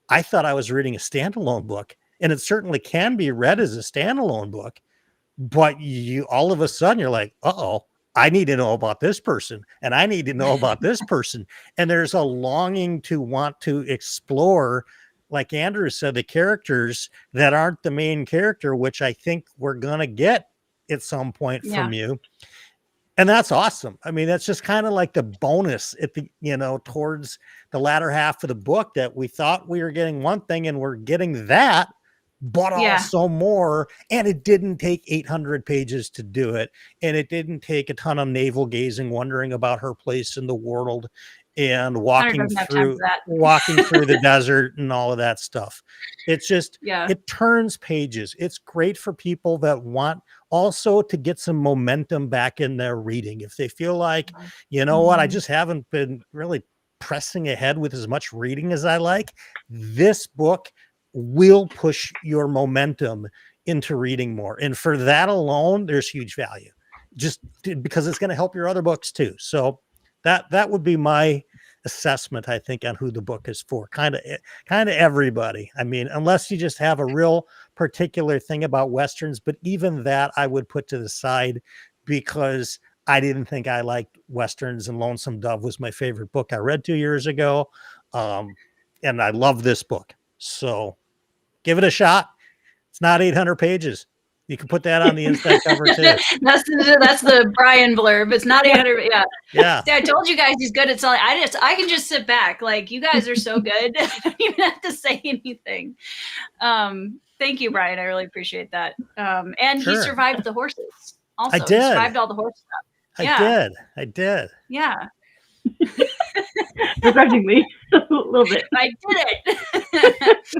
I thought I was reading a standalone book, and it certainly can be read as a standalone book, but you all of a sudden you're like, uh-oh, I need to know about this person, and I need to know about this person. And there's a longing to want to explore, like Andrew said, the characters that aren't the main character, which I think we're going to get at some point from you. And that's awesome. I mean, that's just kind of like the bonus at the, towards the latter half of the book, that we thought we were getting one thing and we're getting that, but also more. And it didn't take 800 pages to do it. And it didn't take a ton of navel gazing, wondering about her place in the world and walking through the desert and all of that stuff. It's just, it turns pages. It's great for people that want also to get some momentum back in their reading. If they feel like, what, I just haven't been really pressing ahead with as much reading as I like, this book will push your momentum into reading more. And for that alone, there's huge value, just because it's going to help your other books too. So that would be my assessment, I think, on who the book is for. Kind of everybody. I mean, unless you just have a real particular thing about Westerns, but even that I would put to the side, because I didn't think I liked Westerns, and Lonesome Dove was my favorite book I read 2 years ago. And I love this book. So give it a shot. It's not 800 pages. You can put that on the inside cover too. That's the Brian blurb. It's not 800. Yeah. See, I told you guys he's good at selling. I can just sit back. Like, you guys are so good. I don't even have to say anything. Thank you, Brian. I really appreciate that. And he survived the horses. Also, I did. He survived all the horse stuff. I did. Yeah. Begrudgingly, a little bit. I did it.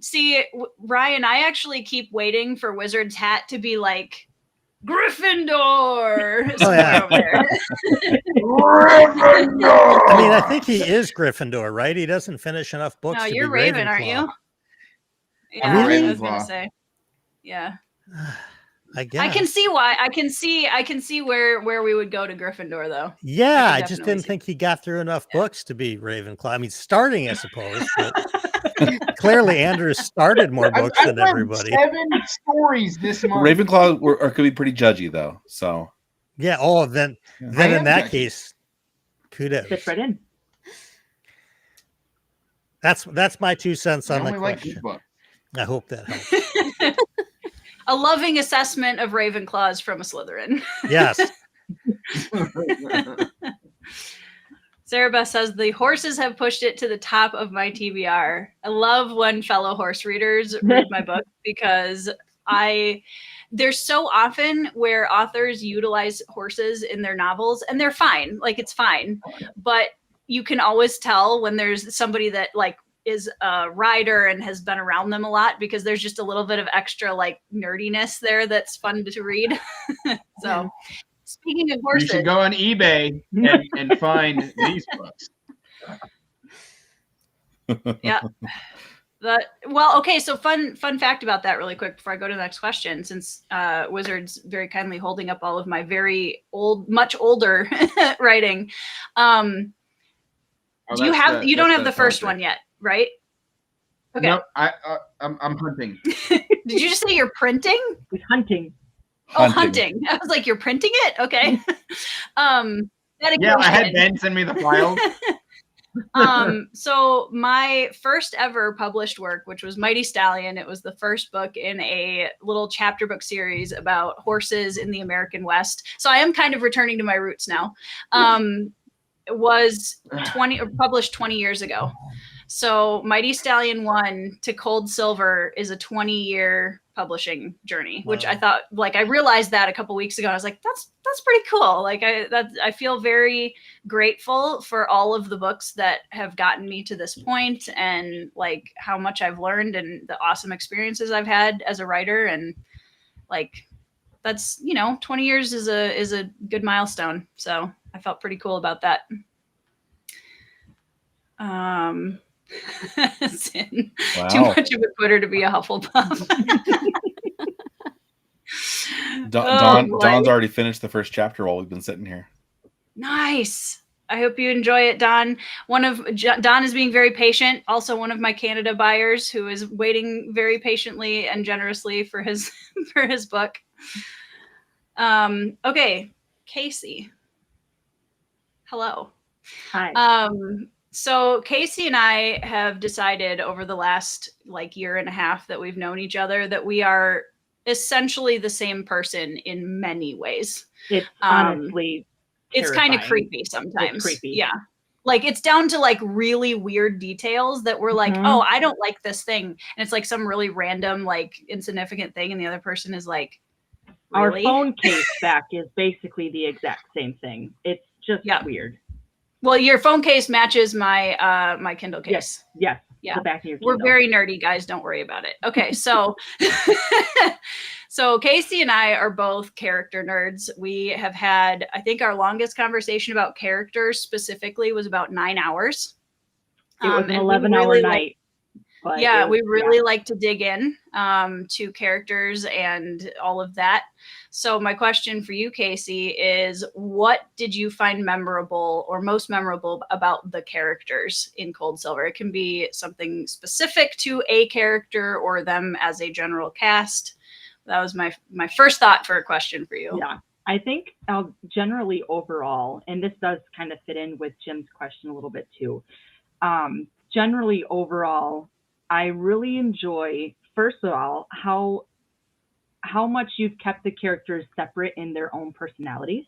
See, Ryan, I actually keep waiting for Wizard's hat to be like Gryffindor. Oh, yeah. Over there. Gryffindor! I mean, I think he is Gryffindor, right? He doesn't finish enough books. No, to you're be Raven, Ravenclaw. aren't you? Yeah, Really? I was gonna say. Yeah. I guess. I can see why. I can see where we would go to Gryffindor, though. Yeah, I just didn't think he got through enough books to be Ravenclaw. I mean, starting, I suppose, but clearly Andrew started more books than everybody. 7 stories this month. Ravenclaw could be pretty judgy, though. So yeah. Oh, then in that case, kudos. Fits right in. That's my 2 cents on the only like this question. book. I hope that helps. A loving assessment of Ravenclaws from a Slytherin. Yes. Sarah Beth says, the horses have pushed it to the top of my TBR. I love when fellow horse readers read my book because there's so often where authors utilize horses in their novels and they're fine. Like it's fine. But you can always tell when there's somebody that like is a rider and has been around them a lot because there's just a little bit of extra like nerdiness there that's fun to read. So speaking of horses, you should go on eBay and find these books. Yeah. Well, okay. So fun fact about that really quick before I go to the next question, since Wizard's very kindly holding up all of my very old, much older writing. You don't have the first one yet, right? Okay. No, I'm hunting. Did you just say you're printing? He's hunting. Oh, hunting. I was like, you're printing it? Okay. Yeah, I had Ben send me the files. So my first ever published work, which was Mighty Stallion, it was the first book in a little chapter book series about horses in the American West. So I am kind of returning to my roots now. It was published 20 years ago. So Mighty Stallion 1 to Cold Silver is a 20-year publishing journey, which I thought, like, I realized that a couple weeks ago. I was like, that's pretty cool. Like I feel very grateful for all of the books that have gotten me to this point and like how much I've learned and the awesome experiences I've had as a writer. And like, that's, 20 years is a good milestone. So I felt pretty cool about that. Sin. Wow. Too much of a quitter to be a Hufflepuff. Dawn's already finished the first chapter while we've been sitting here. Nice. I hope you enjoy it, Don. Don is being very patient. Also, one of my Canada buyers who is waiting very patiently and generously for his for his book. Okay, Casey. Hello. Hi. So Casey and I have decided over the last like year and a half that we've known each other that we are essentially the same person in many ways. It's honestly it's kind of creepy sometimes. It's creepy. Yeah. Like it's down to like really weird details that we're like, oh, I don't like this thing. And it's like some really random, like insignificant thing. And the other person is like, really? Our phone case back is basically the exact same thing. It's just weird. Well, your phone case matches my my Kindle case. Yes. Yeah. The back of your We're Kindle. very nerdy, guys. Don't worry about it. Okay, so so Casey and I are both character nerds. We have had, I think our longest conversation about characters specifically was about 9 hours. It was an 11-hour night. Yeah, we really like to dig in to characters and all of that. So my question for you, Casey, is what did you find memorable or most memorable about the characters in Cold Silver? It can be something specific to a character or them as a general cast. That was my first thought for a question for you. Yeah, I think generally overall, and this does kind of fit in with Jim's question a little bit too. Generally overall, I really enjoy, first of all, how much you've kept the characters separate in their own personalities.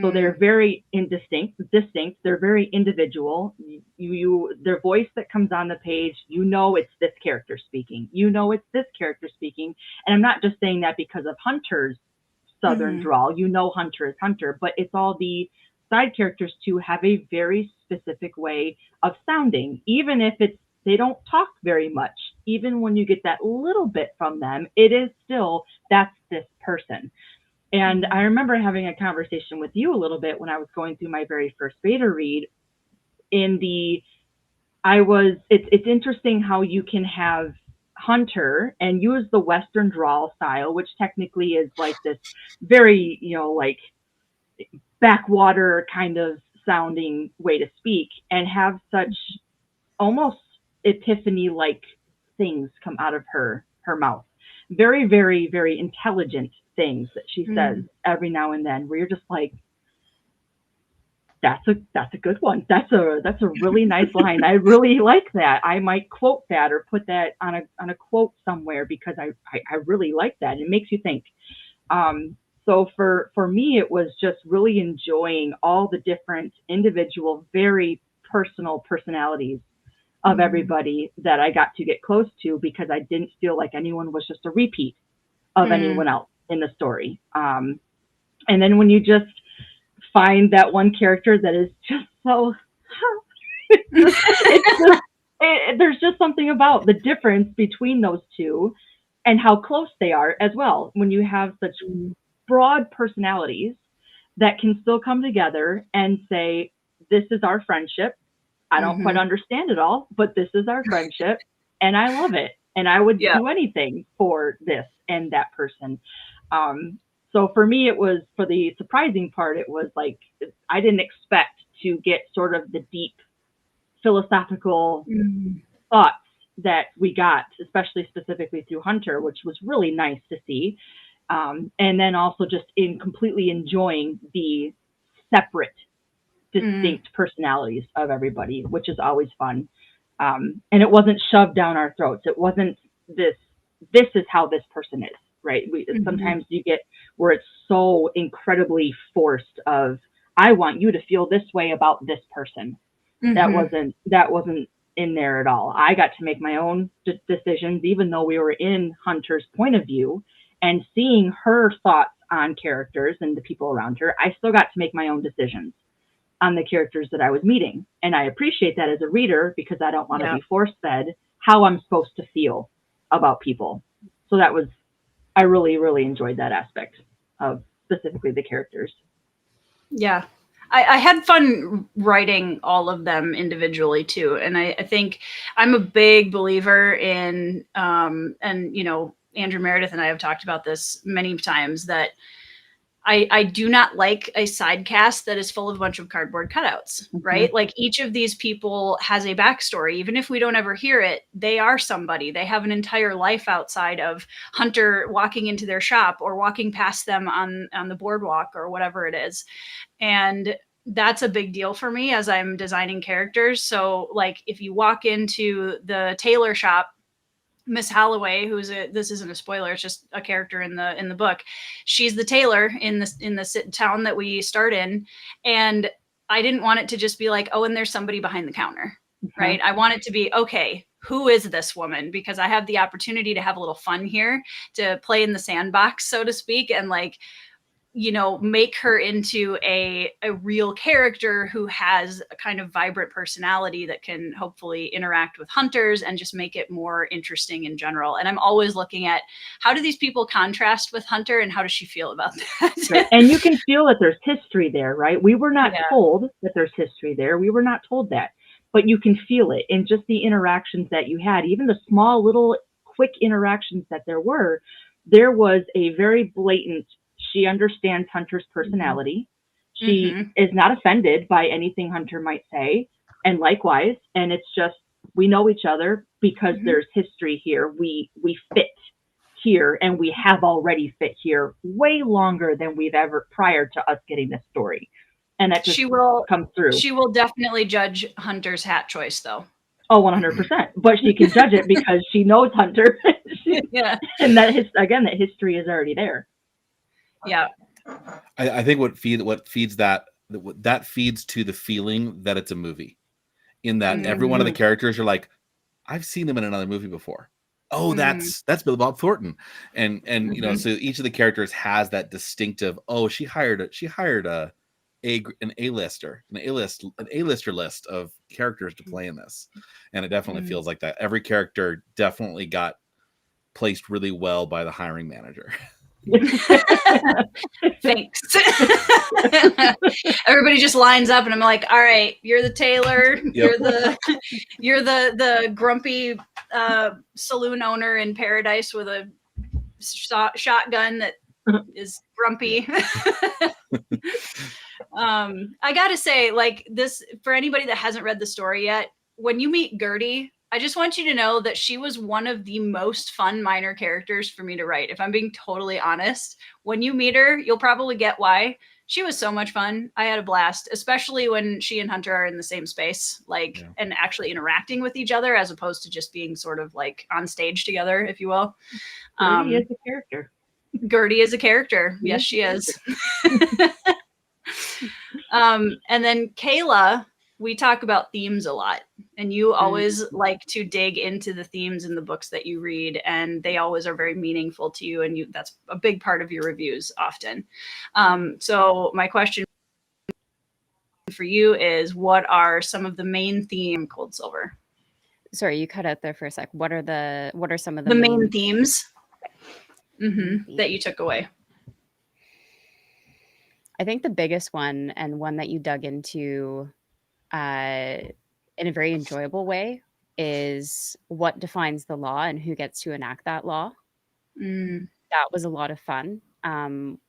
So they're very distinct. They're very individual. Their voice that comes on the page, it's this character speaking. It's this character speaking. And I'm not just saying that because of Hunter's Southern drawl. Hunter is Hunter, but it's all the side characters too have a very specific way of sounding, even if they don't talk very much. Even when you get that little bit from them, it is still, that's this person. And I remember having a conversation with you a little bit when I was going through my very first beta read. It's interesting how you can have Hunter and use the Western drawl style, which technically is like this very, like backwater kind of sounding way to speak, and have such almost epiphany-like things come out of her mouth. Very, very, very intelligent things that she says every now and then, where you're just like, that's a good one. That's a really nice line. I really like that. I might quote that or put that on a quote somewhere because I really like that. It makes you think. So for me, it was just really enjoying all the different individual, very personal personalities of everybody that I got to get close to, because I didn't feel like anyone was just a repeat of anyone else in the story. And then when you just find that one character that is just so, there's just something about the difference between those two and how close they are as well. When you have such broad personalities that can still come together and say, this is our friendship. I don't quite understand it all, but this is our friendship and I love it. And I would do anything for this and that person. So for me, it was, for the surprising part, it was like, I didn't expect to get sort of the deep philosophical thoughts that we got, especially specifically through Hunter, which was really nice to see. And then also just in completely enjoying the separate, distinct personalities of everybody, which is always fun. And it wasn't shoved down our throats. It wasn't this is how this person is, right? Sometimes you get where it's so incredibly forced of, I want you to feel this way about this person. That wasn't in there at all. I got to make my own decisions, even though we were in Hunter's point of view and seeing her thoughts on characters and the people around her. I still got to make my own decisions on the characters that I was meeting. And I appreciate that as a reader, because I don't want to be force fed how I'm supposed to feel about people. So that was, I really, really enjoyed that aspect of specifically the characters. Yeah. I had fun writing all of them individually too. And I think I'm a big believer in, and, you know, Andrew Meredith and I have talked about this many times, that I do not like a side cast that is full of a bunch of cardboard cutouts, right? Like each of these people has a backstory. Even if we don't ever hear it, they are somebody. They have an entire life outside of Hunter walking into their shop or walking past them on the boardwalk or whatever it is. And that's a big deal for me as I'm designing characters. So like if you walk into the tailor shop, Miss Holloway, this isn't a spoiler, it's just a character in the book. She's the tailor in the town that we start in. And I didn't want it to just be like, oh, and there's somebody behind the counter, right? I want it to be, okay, who is this woman? Because I have the opportunity to have a little fun here, to play in the sandbox, so to speak, and like, you know, make her into a real character who has a kind of vibrant personality that can hopefully interact with hunters and just make it more interesting in general. And I'm always looking at, how do these people contrast with Hunter and how does she feel about that? And you can feel that there's history there, right? We were not told that there's history there. We were not told that, but you can feel it in just the interactions that you had, even the small little quick interactions that there was a very blatant, she understands Hunter's personality. She is not offended by anything Hunter might say. And likewise, and it's just, we know each other because there's history here. We fit here, and we have already fit here way longer than we've ever prior to us getting this story. And that just comes through. She will definitely judge Hunter's hat choice though. Oh, 100%. But she can judge it because she knows Hunter. And that history is already there. Yeah, I think what feeds that feeds to the feeling that it's a movie, in that every one of the characters are like, I've seen them in another movie before. Oh, that's Billy Bob Thornton, and you know, so each of the characters has that distinctive. Oh, she hired an A-lister list of characters to play in this, and it definitely feels like that. Every character definitely got placed really well by the hiring manager. Thanks. Everybody just lines up and I'm like, all right, you're the tailor, you're the grumpy saloon owner in Paradise with a shotgun that is grumpy. I gotta say, like, this, for anybody that hasn't read the story yet, when you meet Gertie, I just want you to know that she was one of the most fun minor characters for me to write. If I'm being totally honest, when you meet her, you'll probably get why. She was so much fun. I had a blast, especially when she and Hunter are in the same space, like, and actually interacting with each other, as opposed to just being sort of like on stage together, if you will. Gertie is a character. Gertie is a character. Yes, she is. And then Kayla, we talk about themes a lot, and you always like to dig into the themes in the books that you read, and they always are very meaningful to you, and that's a big part of your reviews often. So my question for you is, what are some of the main themes in Cold Silver? Sorry, you cut out there for a sec. What are some of the main themes that you took away? I think the biggest one, and one that you dug into in a very enjoyable way, is what defines the law and who gets to enact that law. That was a lot of fun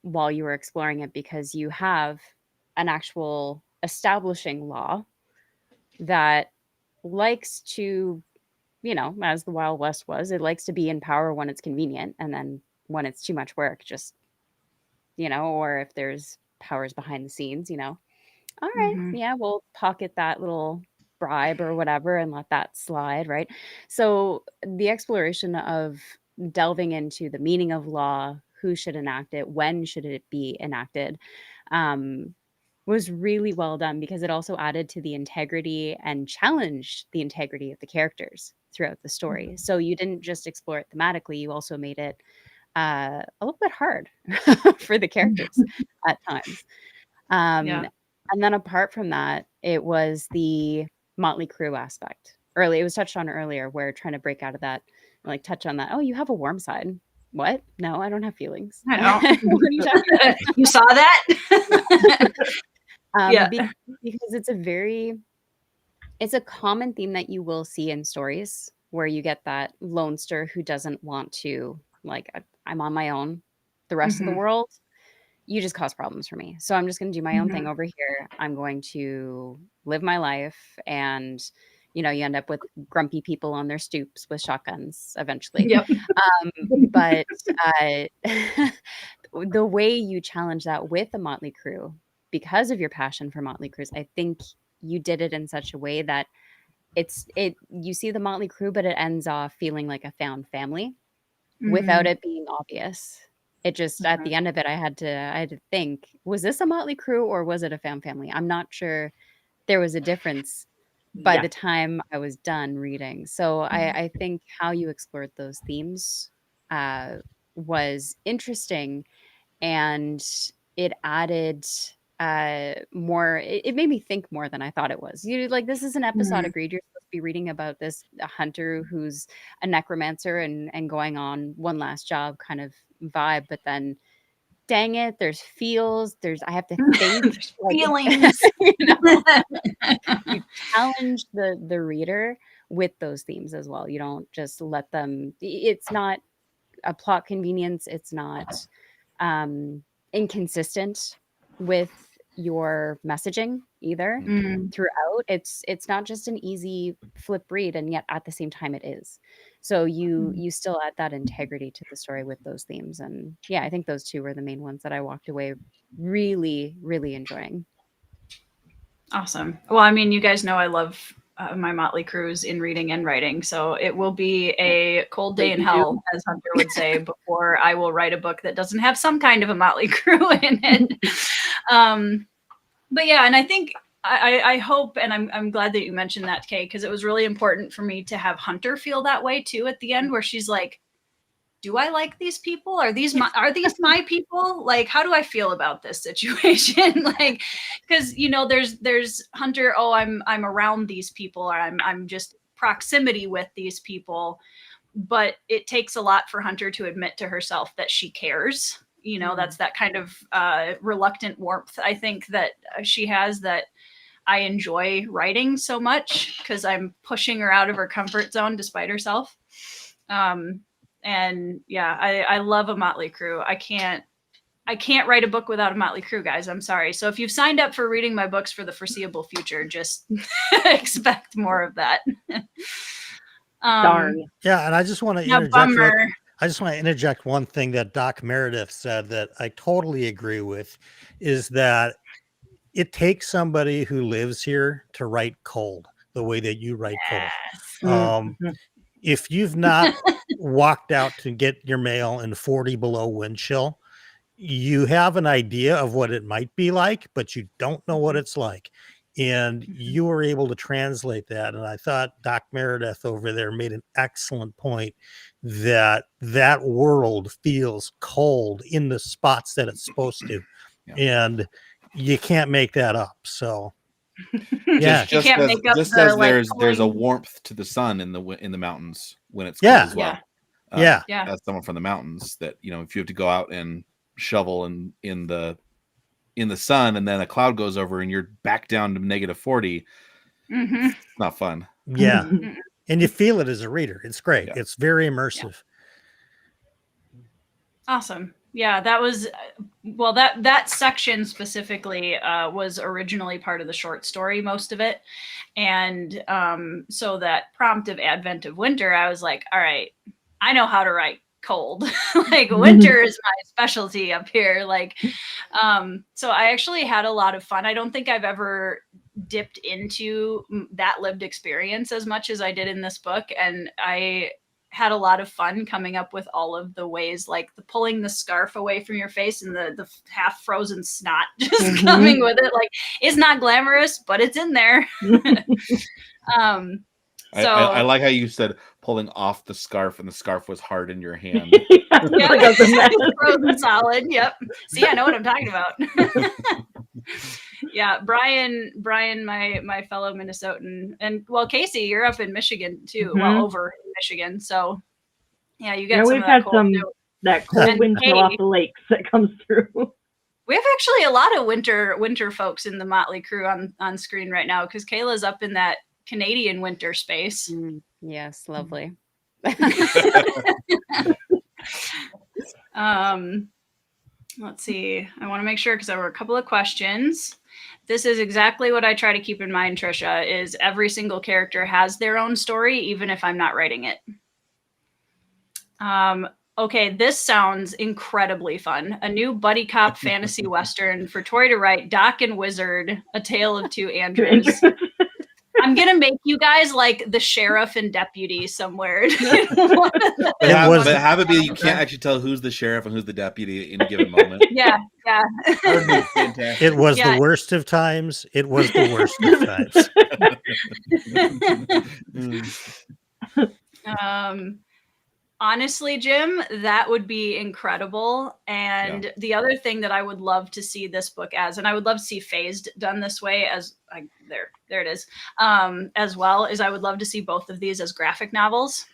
while you were exploring it, because you have an actual establishing law that likes to, you know, as the Wild West was, it likes to be in power when it's convenient, and then when it's too much work, just, you know, or if there's powers behind the scenes, you know, all right, yeah, we'll pocket that little bribe or whatever and let that slide, right? So the exploration of delving into the meaning of law, who should enact it, when should it be enacted, was really well done, because it also added to the integrity and challenged the integrity of the characters throughout the story. So you didn't just explore it thematically, you also made it a little bit hard for the characters at times. And then apart from that, it was the motley crew aspect. It was touched on earlier, where trying to break out of that, like touch on that. Oh, you have a warm side. What? No, I don't have feelings. I know. What are you talking about? You saw that? Because it's a common theme that you will see in stories, where you get that lonester who doesn't want to, like, I'm on my own. The rest of the world, you just cause problems for me. So I'm just going to do my own thing over here. I'm going to live my life. And, you know, you end up with grumpy people on their stoops with shotguns eventually. Yep. But the way you challenge that with the motley crew, because of your passion for motley crews, I think you did it in such a way that you see the motley crew, but it ends off feeling like a found family without it being obvious. It just, at the end of it, I had to think, was this a motley crew or was it a found family? I'm not sure there was a difference by the time I was done reading. So I think how you explored those themes was interesting, and it added more. It made me think more than I thought it was. This is an episodic read. You're supposed to be reading about a hunter who's a necromancer and going on one last job kind of vibe, but then dang it, there's feels, I have to think, feelings. You challenge the reader with those themes as well. You don't just let them, it's not a plot convenience, it's not inconsistent with your messaging either throughout. It's not just an easy flip read, and yet at the same time it is. So you still add that integrity to the story with those themes. And yeah, I think those two were the main ones that I walked away really, really enjoying. Awesome. Well, I mean, you guys know I love my motley crews in reading and writing, so it will be a cold day in hell, as Hunter would say, before I will write a book that doesn't have some kind of a motley crew in it. But yeah, and I think I hope, and I'm glad that you mentioned that, Kay, because it was really important for me to have Hunter feel that way too at the end, where she's like, do I like these people? Are these my people? Like, how do I feel about this situation? Like, because, you know, there's Hunter, oh, I'm around these people, or I'm just proximity with these people. But it takes a lot for Hunter to admit to herself that she cares. You know, that's that kind of reluctant warmth, I think, that she has, that I enjoy writing so much, because I'm pushing her out of her comfort zone despite herself. And yeah, I love a motley crew. I can't write a book without a motley crew, guys. I'm sorry. So if you've signed up for reading my books for the foreseeable future, just expect more of that. Sorry. Yeah, and I just want to interject. I just want to interject one thing that Doc Meredith said that I totally agree with, is that it takes somebody who lives here to write cold the way that you write cold. if you've not walked out to get your mail in 40 below wind chill, you have an idea of what it might be like, but you don't know what it's like. And you were able to translate that. And I thought Doc Meredith over there made an excellent point that that world feels cold in the spots that it's supposed to. Yeah. And you can't make that up. So yeah, Just can't as, make up just the, as like, there's a pulling- warmth to the sun in the mountains when it's Yeah. cold as well. Yeah. Yeah. As someone from the mountains, that if you have to go out and shovel in the sun, and then a cloud goes over and you're back down to -40, Mhm. it's not fun. yeah. And you feel it as a reader. It's great. Yeah. It's very immersive. Awesome. Yeah, that was well, that section specifically was originally part of the short story, most of it. And so that prompt of Advent of Winter, I was like, all right, I know how to write cold. Like winter is my specialty up here. Like so I actually had a lot of fun. I don't think I've ever dipped into that lived experience as much as I did in this book, and I had a lot of fun coming up with all of the ways, like the pulling the scarf away from your face and the half frozen snot just coming with it. Like, it's not glamorous, but it's in there. I like how you said pulling off the scarf, and the scarf was hard in your hand. Yeah, frozen solid. Yep. See, I know what I'm talking about. Yeah, Brian, my fellow Minnesotan, and well, Casey, you're up in Michigan too. Well, over in Michigan, so yeah, you get some we've of that had cold some too. that cold And wind chill hey, off the lakes that comes through. We have actually a lot of winter folks in the Motley crew on screen right now, because Kayla's up in that Canadian winter space. Yes, lovely. Let's see. I want to make sure, because there were a couple of questions. This is exactly what I try to keep in mind, Trisha, is every single character has their own story, even if I'm not writing it. Okay, this sounds incredibly fun. A new buddy cop fantasy Western for Tori to write, Doc and Wizard, A Tale of Two Andrews. I'm going to make you guys like the sheriff and deputy somewhere. But have it be you can't actually tell who's the sheriff and who's the deputy at any given moment. Yeah. That would be fantastic. It was the worst of times. It was the worst of times. Honestly, Jim, that would be incredible. And the other thing that I would love to see this book as, and I would love to see Phased done this way as there it is, as well, is I would love to see both of these as graphic novels.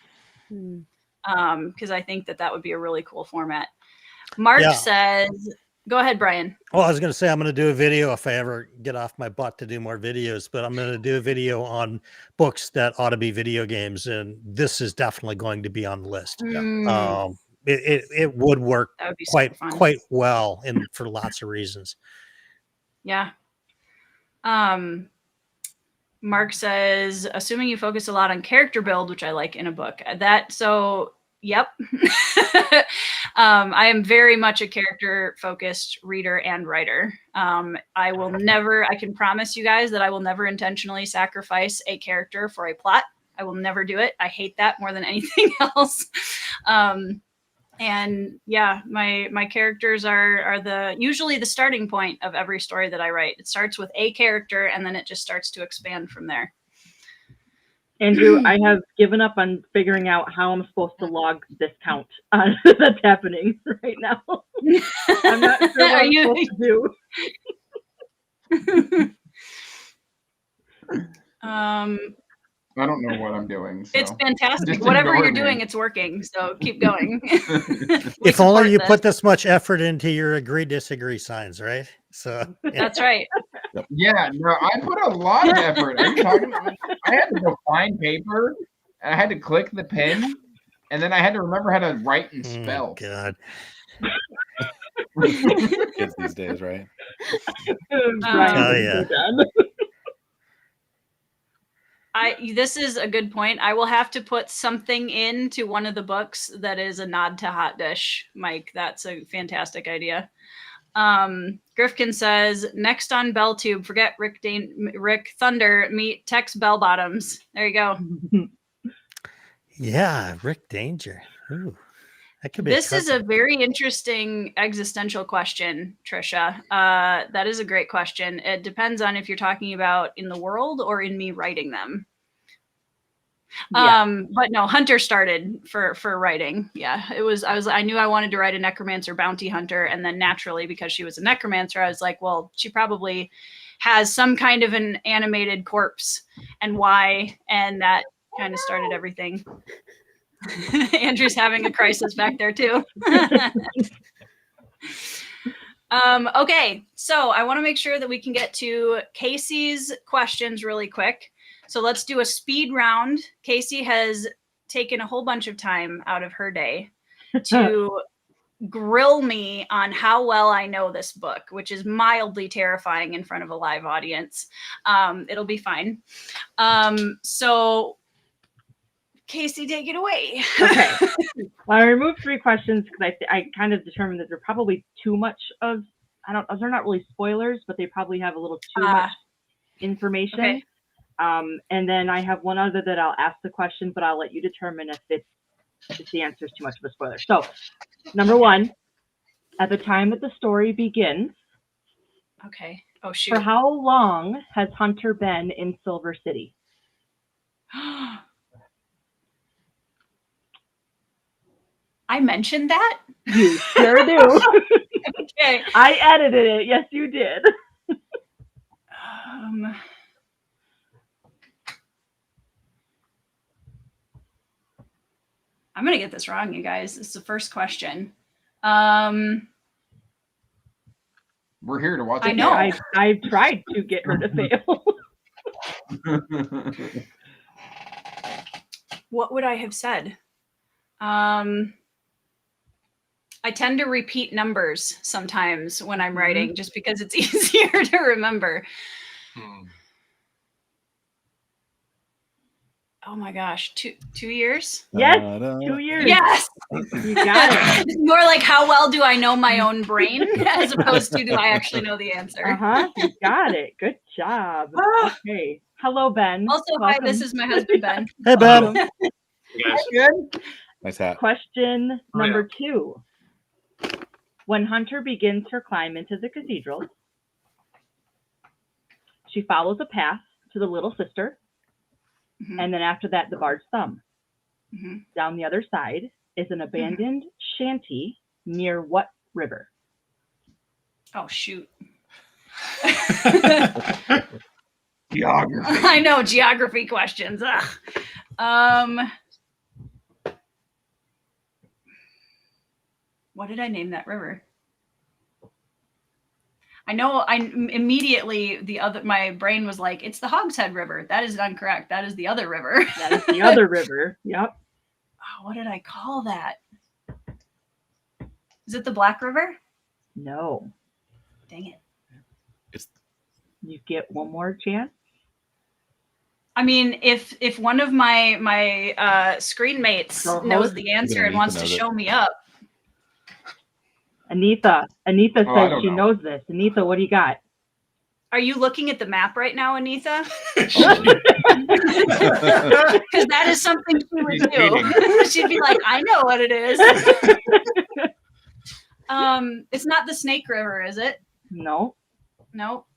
Because I think that would be a really cool format. Mark says, go ahead, Brian. Well, I was going to say, I'm going to do a video if I ever get off my butt to do more videos, but I'm going to do a video on books that ought to be video games. And this is definitely going to be on the list. It would work quite well for lots of reasons. Yeah. Mark says, assuming you focus a lot on character build, which I like in a book. Yep. I am very much a character-focused reader and writer. I can promise you guys that I will never intentionally sacrifice a character for a plot. I will never do it. I hate that more than anything else. And yeah, my characters are usually the starting point of every story that I write. It starts with a character, and then it just starts to expand from there. Andrew, I have given up on figuring out how I'm supposed to log this count that's happening right now. I'm not sure what I'm supposed to do. I don't know what I'm doing. So. It's fantastic. Whatever you're doing, it's working. So keep going. If only you put this much effort into your agree-disagree signs, right? So that's right. Yeah, no, I put a lot of effort. Are you talking about? I had to go find paper, and I had to click the pen, and then I had to remember how to write and spell. God. Kids these days, right? Yeah. This is a good point. I will have to put something into one of the books that is a nod to Hot Dish, Mike. That's a fantastic idea. Grifkin says, next on BellTube, forget Rick Thunder, meet Tex Bell Bottoms. There you go. Yeah, Rick Danger. Ooh, that could be. This is a very interesting existential question, Trisha. That is a great question. It depends on if you're talking about in the world or in me writing them. Yeah. But no, Hunter started for writing. Yeah, I knew I wanted to write a necromancer bounty hunter, and then naturally, because she was a necromancer, I was like, well, she probably has some kind of an animated corpse, and why, and that kind of started everything. Andrew's having a crisis back there too. Okay, so I want to make sure that we can get to Casey's questions really quick. So let's do a speed round. Casey has taken a whole bunch of time out of her day to grill me on how well I know this book, which is mildly terrifying in front of a live audience. It'll be fine. So Casey, take it away. Okay. Well, I removed 3 questions because I kind of determined that they're probably too much of, they're not really spoilers, but they probably have a little too much information. Okay. And then I have one other that I'll ask the question, but I'll let you determine if the answer is too much of a spoiler. So, number 1, at the time that the story begins, Okay. Oh, shoot. for how long has Hunter been in Silver City? I mentioned that? You sure do. Okay. I edited it. Yes, you did. I'm going to get this wrong, you guys. This is the first question. We're here to watch it. I know. I tried to get her to fail. What would I have said? I tend to repeat numbers sometimes when I'm writing, just because it's easier to remember. Oh my gosh, 2 years? Yes, 2 years. Yes! You got it. It's more like, how well do I know my own brain, as opposed to, do I actually know the answer? You got it. Good job. Okay. Hello, Ben. Also, welcome. Hi, this is my husband, Ben. Hey, Ben. Good. Nice hat. Question number 2. When Hunter begins her climb into the cathedral, she follows a path to the Little Sister, and then after that, the Bard's Thumb. Down the other side is an abandoned shanty near what river? Oh, shoot. Geography. I know, geography questions. Ugh. What did I name that river? I know immediately my brain was like, it's the Hogshead River. That is incorrect. That is the other river. That is the other river. Yep. Oh, what did I call that? Is it the Black River? No. Dang it. You get one more chance. I mean, if one of my screen mates knows the answer and wants to show me up. Anitha says she knows this. Anitha, what do you got? Are you looking at the map right now, Anitha? Because that is something she would do. She'd be like, I know what it is. It's not the Snake River, is it? No. Nope.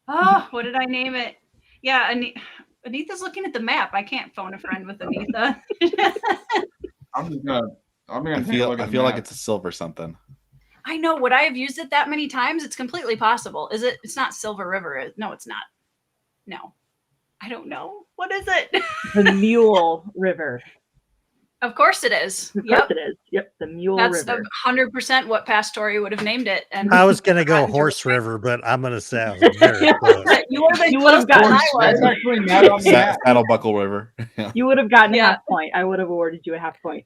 Oh, what did I name it? Yeah, Anitha's looking at the map. I can't phone a friend with Anitha. I feel like it's a silver something. I know. Would I have used it that many times? It's completely possible. Is it? It's not Silver River. No, it's not. No. I don't know. What is it? The Mule River. Of course it is. Of course it is. Yep, the Mule River. That's 100% what Pastori would have named it. And I was going to go Horse River, but I'm going to say I was very close. You would have gotten I was. That's actually not on the map. Saddle Buckle River. Yeah. You would have gotten a half point. I would have awarded you a half point.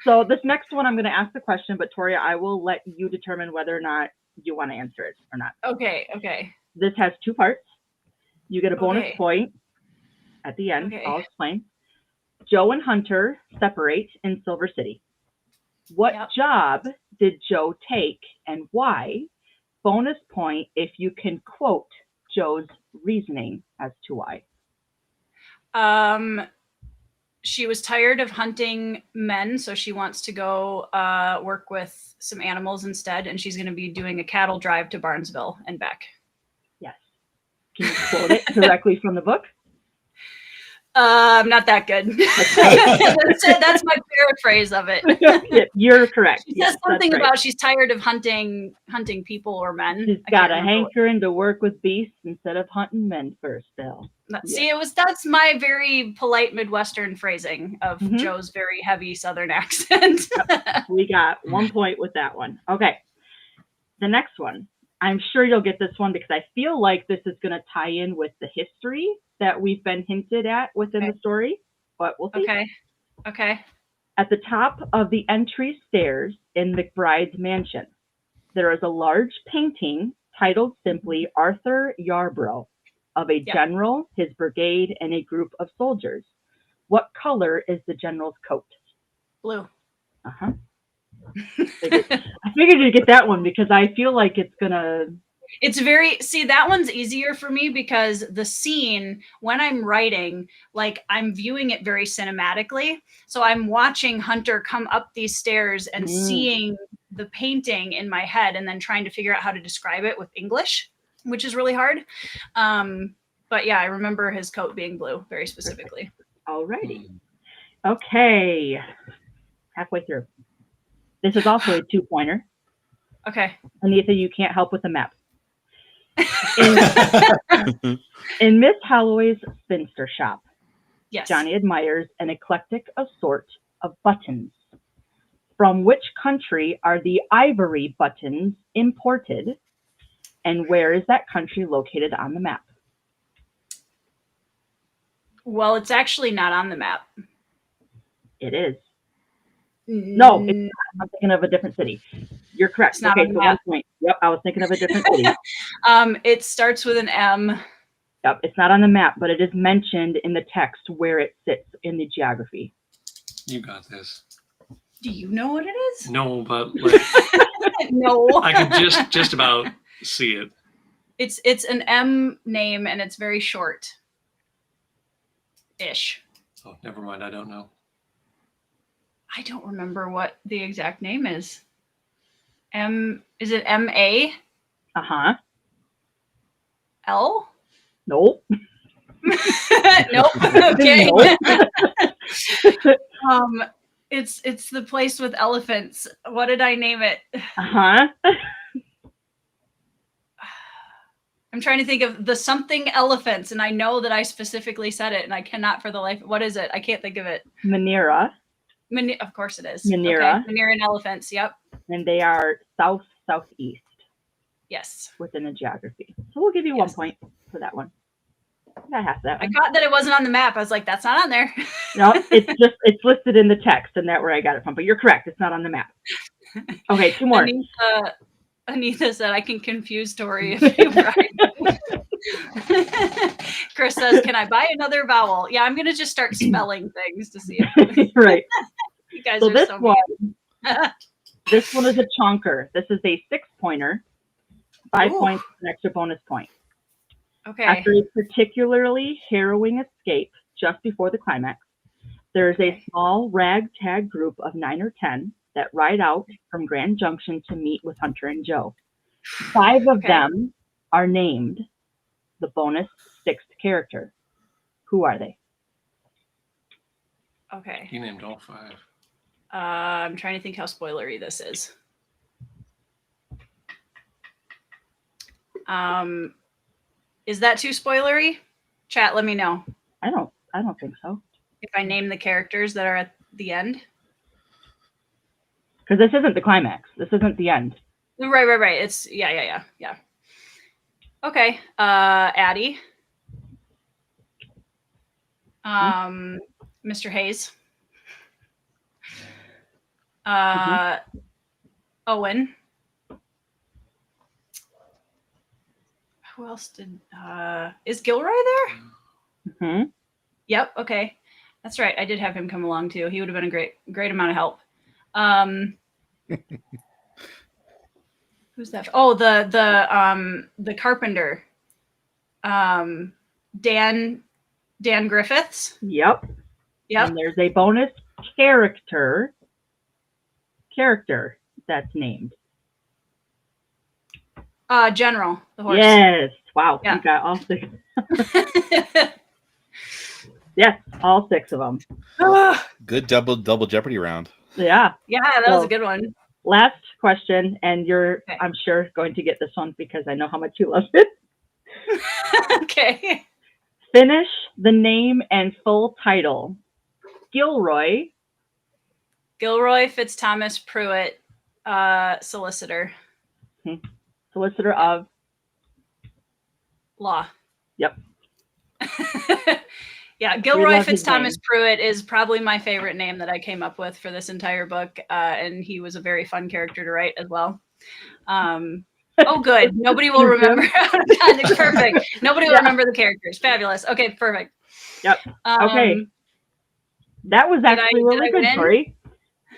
So this next one, I'm going to ask the question, but Toria, I will let you determine whether or not you want to answer it or not. Okay. This has 2 parts. You get a bonus point at the end. I'll explain. Joe and Hunter separate in Silver City. What job did Joe take and why? Bonus point if you can quote Joe's reasoning as to why. She was tired of hunting men, so she wants to go work with some animals instead, and she's going to be doing a cattle drive to Barnesville and back. Yes. Can you quote it directly from the book? Not that good. That's my paraphrase of it. You're correct. She says something about she's tired of hunting people or men. She's got a hankering to work with beasts instead of hunting men first, Bill. See, that's my very polite Midwestern phrasing of Joe's very heavy Southern accent. We got 1 point with that one. Okay. The next one. I'm sure you'll get this one because I feel like this is going to tie in with the history that we've been hinted at within the story, but we'll see. Okay. At the top of the entry stairs in McBride's mansion, there is a large painting titled simply Arthur Yarborough of a general, his brigade, and a group of soldiers. What color is the general's coat? Blue. Uh-huh. I figured you'd get that one because I feel like it's gonna. It's that one's easier for me because the scene, when I'm writing, like I'm viewing it very cinematically. So I'm watching Hunter come up these stairs and seeing the painting in my head and then trying to figure out how to describe it with English, which is really hard. But yeah, I remember his coat being blue very specifically. Alrighty. Okay. Halfway through. This is also a 2-pointer. Okay. Anita, you can't help with the map. In Miss Holloway's spinster shop, Johnny admires an eclectic assortment of buttons. From which country are the ivory buttons imported, and where is that country located on the map? Well, it's actually not on the map. It is. No, it's not. I'm thinking of a different city. You're correct. It's not okay, on so the map. 1 point. Yep, I was thinking of a different city. It starts with an M. Yep, it's not on the map, but it is mentioned in the text where it sits in the geography. You got this. Do you know what it is? No, but like, no. I can just about see it. It's an M name and it's very short. Ish. Oh, never mind. I don't know. I don't remember what the exact name is. Is it M-A? Uh-huh. L? Nope. Nope. Okay. Nope. It's the place with elephants. What did I name it? Uh-huh. I'm trying to think of the something elephants, and I know that I specifically said it, and I cannot for the life. What is it? I can't think of it. Manera. Of course it is. Manera. Okay. Maneran elephants. Yep. And they are southeast. Yes. Within the geography. So we'll give you 1 point for that one. I have that one. I caught that it wasn't on the map. I was like, that's not on there. No, it's listed in the text, and that's where I got it from. But you're correct. It's not on the map. Okay, 2 more. Anita said, I can confuse Tori if you write. Chris says, can I buy another vowel? Yeah, I'm going to just start spelling things to see if right. You guys so are this so one, mean. This one is a chonker. This is a 6-pointer. 5 Ooh. points, an extra bonus point. Okay. After a particularly harrowing escape just before the climax, there's a small ragtag group of 9 or 10 that ride out from Grand Junction to meet with Hunter and Joe. 5 of them are named the bonus 6th character. Who are they? Okay. You named all 5. I'm trying to think how spoilery this is. Is that too spoilery? Chat, let me know. I don't think so. If I name the characters that are at the end. Because this isn't the climax. This isn't the end. Right. It's yeah. Okay. Addie. Mr. Hayes. Owen. Who else did is Gilroy there? Mm-hmm. Yep, okay. That's right. I did have him come along too. He would have been a great amount of help. Who's that? Oh, the carpenter. Dan Dan Griffiths. Yep. Yep. And there's a bonus character that's named. General, the horse. Yes. Wow. Yeah. You got all 6. Yes, all 6 of them. Good double Jeopardy round. Yeah. Yeah, that was a good one. Last question, and you're, Okay. I'm sure, going to get this one because I know how much you love it. Okay. Finish the name and full title. Gilroy. Gilroy Fitzthomas Pruitt, solicitor. Solicitor of. Law. Yep. Yeah, We Gilroy love his Fitzthomas name. Pruitt is probably my favorite name that I came up with for this entire book, and he was a very fun character to write as well. Oh, good. Nobody will remember. Perfect. Nobody will remember the characters. Fabulous. Okay, perfect. Yep. Okay. That was actually really good, win? Tori.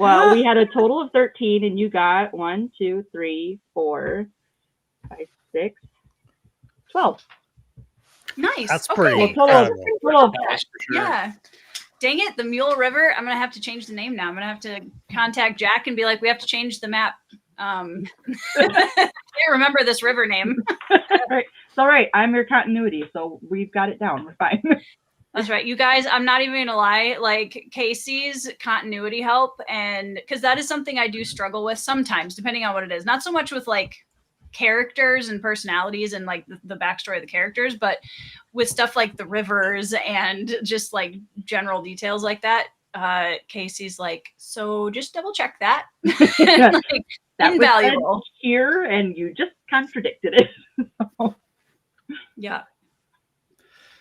Well, we had a total of 13, and you got 1, 2, 3, 4, 5, 6, 12. Nice. That's Okay. pretty Total incredible. of That's for sure. Yeah. Dang it, the Mule River. I'm gonna have to change the name now. I'm gonna have to contact Jack and be like, we have to change the map. Can't remember this river name. It's all right. I'm your continuity, so we've got it down. We're fine. That's right. You guys, I'm not even gonna lie, like Casey's continuity help, and because that is something I do struggle with sometimes, depending on what it is. Not so much with like characters and personalities and like the backstory of the characters, but with stuff like the rivers and just like general details like that. Casey's like, so just double check that. Like, That invaluable. was said here, and you just contradicted it. Yeah.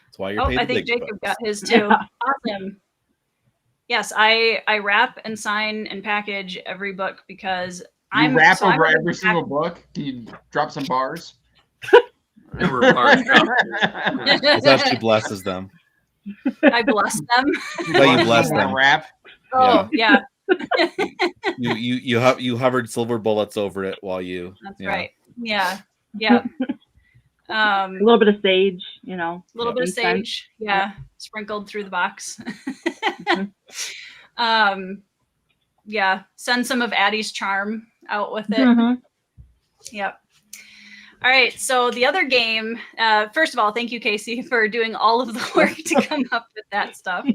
That's why you're paid I the think big Jacob bucks. got his too. Yeah. Awesome. Yes, I wrap and sign and package every book because You rap so I'm over a every single book. Can you drop some bars? Never bars dropped. It's actually blesses them. I bless them. But you bless them. Rap. Oh yeah, You hovered silver bullets over it while you. that's yeah. right. Yeah, yeah. A little bit of sage, you know. A little bit of incense. sage, yeah, sprinkled through the box. Yeah, send some of Addie's charm out with it. Mhm. Yep. All right. So the other game, first of all, thank you, Casey, for doing all of the work to come up with that stuff.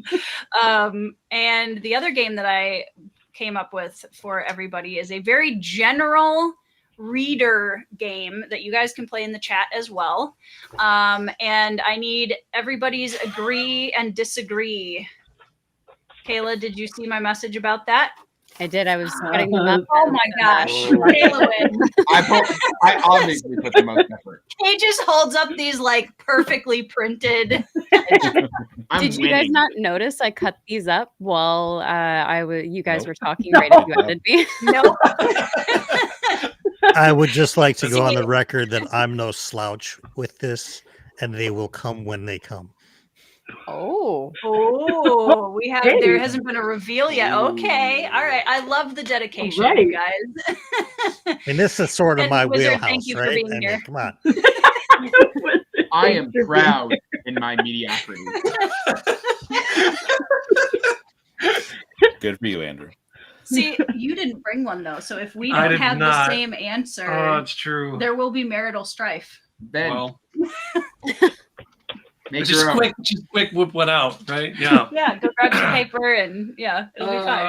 And the other game that I came up with for everybody is a very general reader game that you guys can play in the chat as well. And I need everybody's agree and disagree. Kayla, did you see my message about that? I did. I was putting them up. Oh my gosh. Kayla wins. I obviously put the most effort. He just holds up these like perfectly printed. I'm Did you guys winning. not notice I cut these up while you guys Nope. were talking right as you ended me? No. I would just like to go on the record that I'm no slouch with this, and they will come when they come. Oh, Oh, we have. Hey. There hasn't been a reveal yet. Okay, all right. I love the dedication, Right. you guys. And this is sort of And my Wizard, wheelhouse, thank you for right? being I mean, here. come on. I am proud in my mediocrity. Good for you, Andrew. See, you didn't bring one though, so if we I don't did have the not. same answer, Oh, it's true. there will be marital strife. Ben, Well, make just your own. quick whip one out, right? Yeah. Yeah, go grab some paper and yeah, it'll be fine.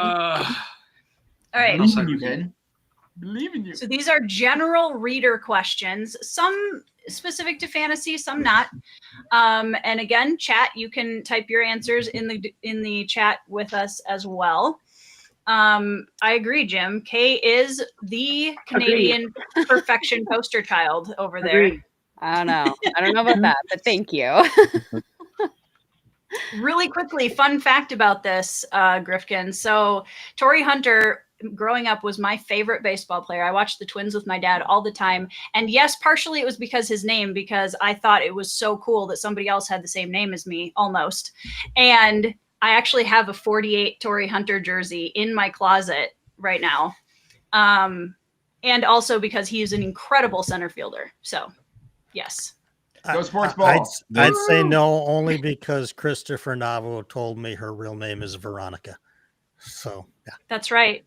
All right. Believe in you, Ben. Believe in you. So these are general reader questions, some specific to fantasy, some not. And again, chat, you can type your answers in the chat with us as well. I agree, Jim. Kay is the Canadian perfection poster child over there. Agreed. I don't know. I don't know about that, but thank you. Really quickly, fun fact about this, Grifkin. So Torrey Hunter, growing up, was my favorite baseball player. I watched the Twins with my dad all the time. And yes, partially it was because his name, because I thought it was so cool that somebody else had the same name as me, almost. And I actually have a 48 Torrey Hunter jersey in my closet right now. And also because he is an incredible center fielder. So, yes. Go sports ball. I'd say no, only because Christopher Navo told me her real name is Veronica. So yeah. That's right.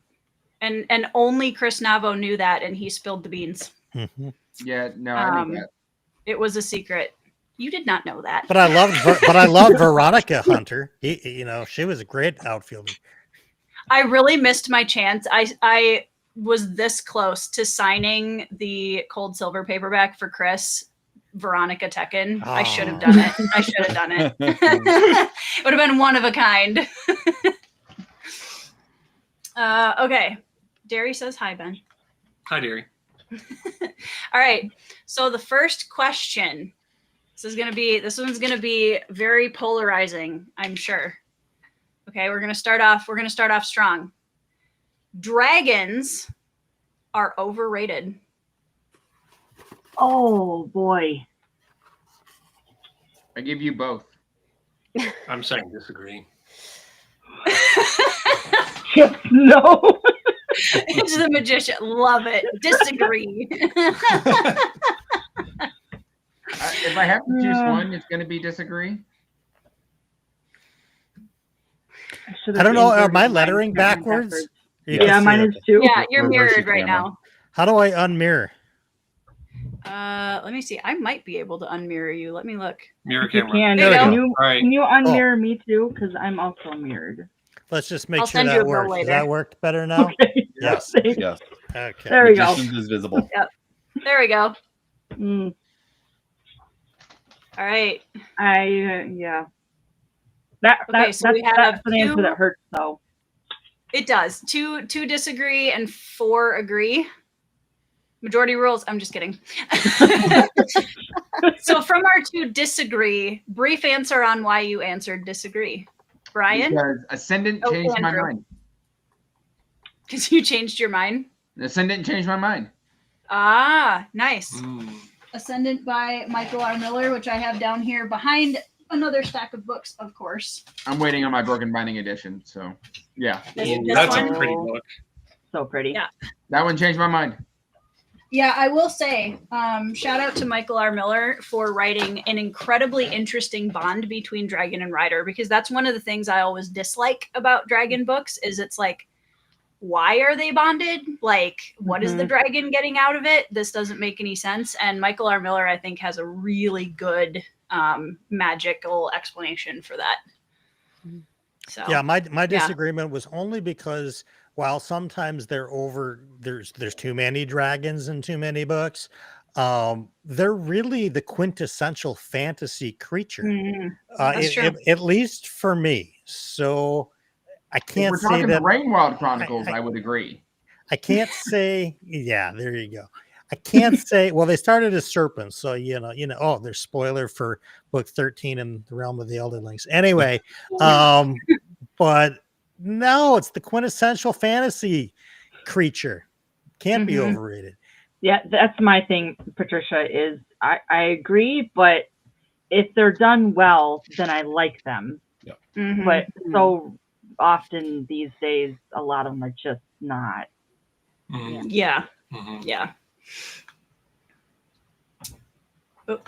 And only Chris Navo knew that, and he spilled the beans. Mm-hmm. Yeah, no, I knew that. It was a secret. You did not know that. But I loved Veronica Hunter. She was a great outfielder. I really missed my chance. I was this close to signing the Cold Silver paperback for Chris, Veronica Tekken. I should have done it. It would have been one of a kind. Okay. Derry says hi, Ben. Hi, Derry. All right. So the first question. This one's gonna be very polarizing, I'm sure. Okay, we're gonna start off strong. Dragons are overrated. Oh boy. I give you both. I'm saying disagree. No. It's the magician. Love it. Disagree. If I have to choose one, it's going to be disagree. I don't know. Are my lettering backwards? Yeah, mine is too. Yeah, you're mirrored right now. How do I unmirror? Let me see. I might be able to unmirror you. Let me look. Mirror You camera. can. There you Can go. you unmirror me too? Because I'm also mirrored. Let's just make I'll sure send you that a bill works. later. Does that work better now? Okay. Yes. Thanks. Yes. Okay. There we go. Magicians is visible. There we go. Mm, All right. yeah. That's so we have that's an answer two- that hurts though. It does. Two disagree and 4 agree. Majority rules. I'm just kidding. So from our 2 disagree, brief answer on why you answered disagree. Brian? Because Ascendant changed my Andrew. mind. Because you changed your mind. Ascendant changed my mind. Ah, nice. Mm. Ascendant by Michael R. Miller, which I have down here behind another stack of books, of course. I'm waiting on my Broken Binding edition. So, yeah. This That's one? a pretty book. So pretty. Yeah. That one changed my mind. Yeah, I will say, shout out to Michael R. Miller for writing an incredibly interesting bond between dragon and rider, because that's one of the things I always dislike about dragon books is it's like, why are they bonded? Like, what is the dragon getting out of it? This doesn't make any sense. And Michael R. Miller, I think, has a really good magical explanation for that. So Yeah, my disagreement was only because while sometimes there's too many dragons in too many books, they're really the quintessential fantasy creature, That's true. at least for me. So I If can't we're say talking that. the Rainwild Chronicles, I would agree. I can't say, yeah, there you go. I can't say, well, they started as serpents. So, oh, there's spoiler for book 13 in the Realm of the Elderlings. Anyway, but no, it's the quintessential fantasy creature. Can't be overrated. Yeah, that's my thing, Patricia, is I agree, but if they're done well, then I like them. Yep. But so often these days, a lot of them are just not. Mhm. Yeah. Mhm. Yeah. Oh,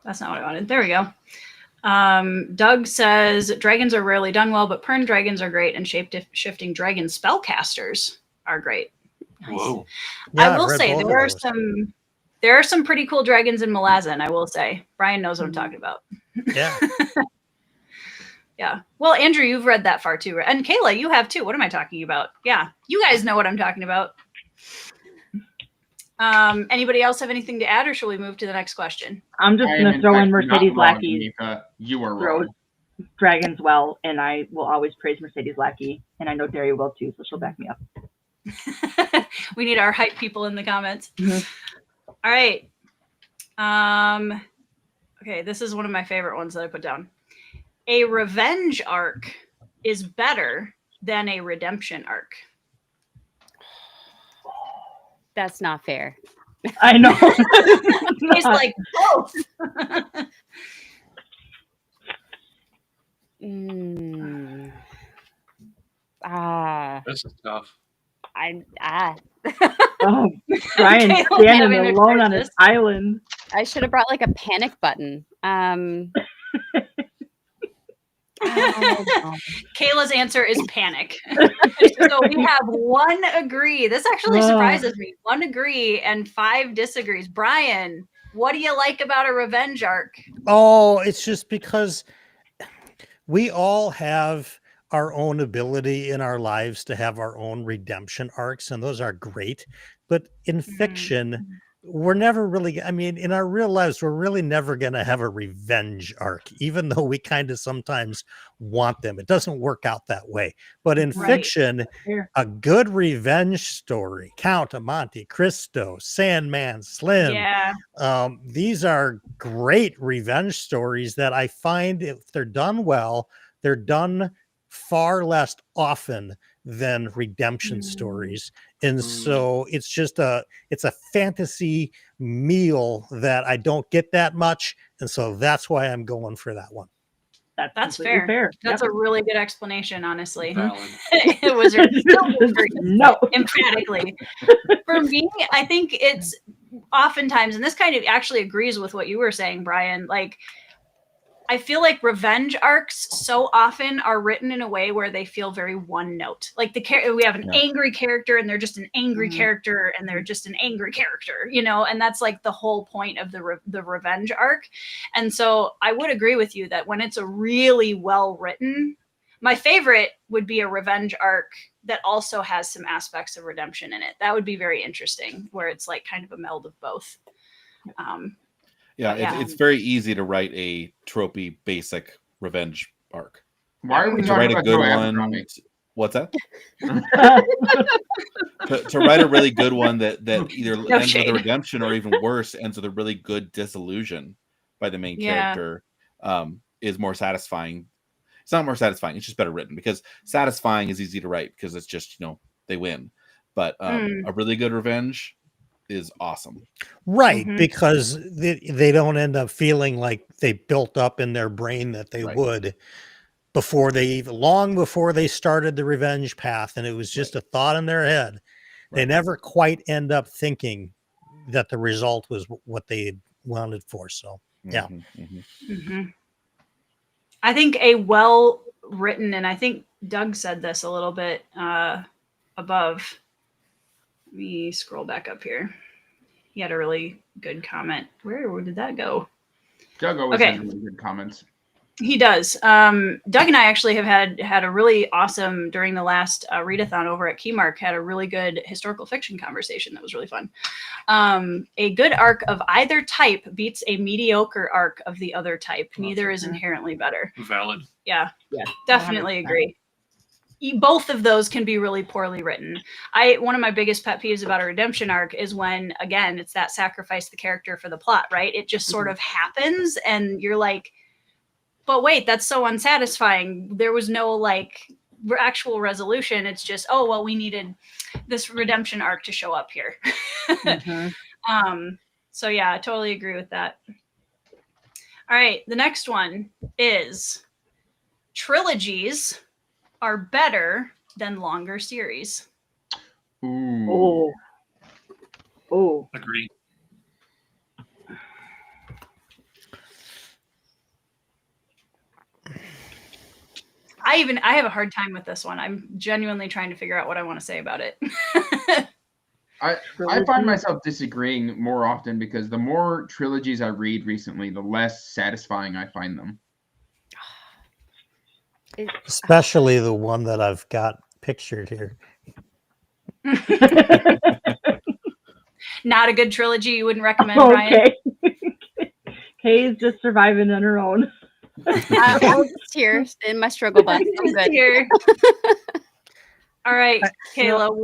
that's not what I wanted. There we go. Doug says dragons are rarely done well, but Pern dragons are great, and shifting dragon spellcasters are great. Nice. Whoa. Yeah, I will I've read say both of there are those. there are some pretty cool dragons in Malazan. I will say Brian knows what I'm talking about. Yeah. Yeah. Well, Andrew, you've read that far too, right? And Kayla, you have too. What am I talking about? Yeah, you guys know what I'm talking about. Anybody else have anything to add, or shall we move to the next question? I'm just I going am to throw in fact not Mercedes wrong, Lackey's Anika. You are throws wrong. dragons well, and I will always praise Mercedes Lackey, and I know Derry will too, so she'll back me up. We need our hype people in the comments. Mhm. All right. Okay, this is one of my favorite ones that I put down. A revenge arc is better than a redemption arc. That's not fair. I know. It's like both. Mm. This is tough. Oh, Brian Okay, standing having to alone try on his this. island. I should have brought like a panic button. Oh, Kayla's answer is panic. So we have one agree. This actually surprises me. One agree and 5 disagrees. Brian, what do you like about a revenge arc? Oh, it's just because we all have our own ability in our lives to have our own redemption arcs, and those are great. But in fiction, we're never really, I mean, in our real lives, we're really never going to have a revenge arc, even though we kind of sometimes want them. It doesn't work out that way. But in fiction, a good revenge story, Count of Monte Cristo, Sandman, Slim, these are great revenge stories that I find if they're done well, they're done far less often than redemption stories. And so it's just it's a fantasy meal that I don't get that much. And so that's why I'm going for that one. That's fair. That's a really good explanation, honestly. Valid. It was no, emphatically. For me, I think it's oftentimes, and this kind of actually agrees with what you were saying, Brian, like I feel like revenge arcs so often are written in a way where they feel very one note. Like we have an angry character and they're just an angry character and they're just an angry character, you know, and that's like the whole point of the revenge arc. And so I would agree with you that when it's a really well written, my favorite would be a revenge arc that also has some aspects of redemption in it. That would be very interesting, where it's like kind of a meld of both. It's very easy to write a tropey basic revenge arc. Why are we to write a good one? What's that? to write a really good one that either ends with a redemption or even worse ends with a really good disillusion by the main character is more satisfying. It's not more satisfying. It's just better written, because satisfying is easy to write because it's just, you know, they win. But a really good revenge is awesome, right? Because they don't end up feeling like they built up in their brain that they would long before they started the revenge path, and it was just a thought in their head. They never quite end up thinking that the result was what they had wanted for. So I think a well written, and I think Doug said this a little bit above. Let me scroll back up here. He had a really good comment. Where did that go? Doug always has really good comments. He does. Doug and I actually have had a really awesome, during the last readathon over at Keymark, had a really good historical fiction conversation that was really fun. A good arc of either type beats a mediocre arc of the other type. Neither is inherently better. Valid. Yeah, definitely 100%. Agree. Both of those can be really poorly written. One of my biggest pet peeves about a redemption arc is when, again, it's that sacrifice the character for the plot, right? It just sort of happens and you're like, but wait, that's so unsatisfying. There was no like actual resolution. It's just, oh, well, we needed this redemption arc to show up here. So yeah, I totally agree with that. All right. The next one is trilogies are better than longer series. Oh. Agree. I have a hard time with this one. I'm genuinely trying to figure out what I want to say about it. I find myself disagreeing more often because the more trilogies I read recently, the less satisfying I find them. Especially the one that I've got pictured here. Not a good trilogy you wouldn't recommend, Ryan? Kay's just surviving on her own. I'm just here in my struggle bus. I'm good. Here. All right, Kayla,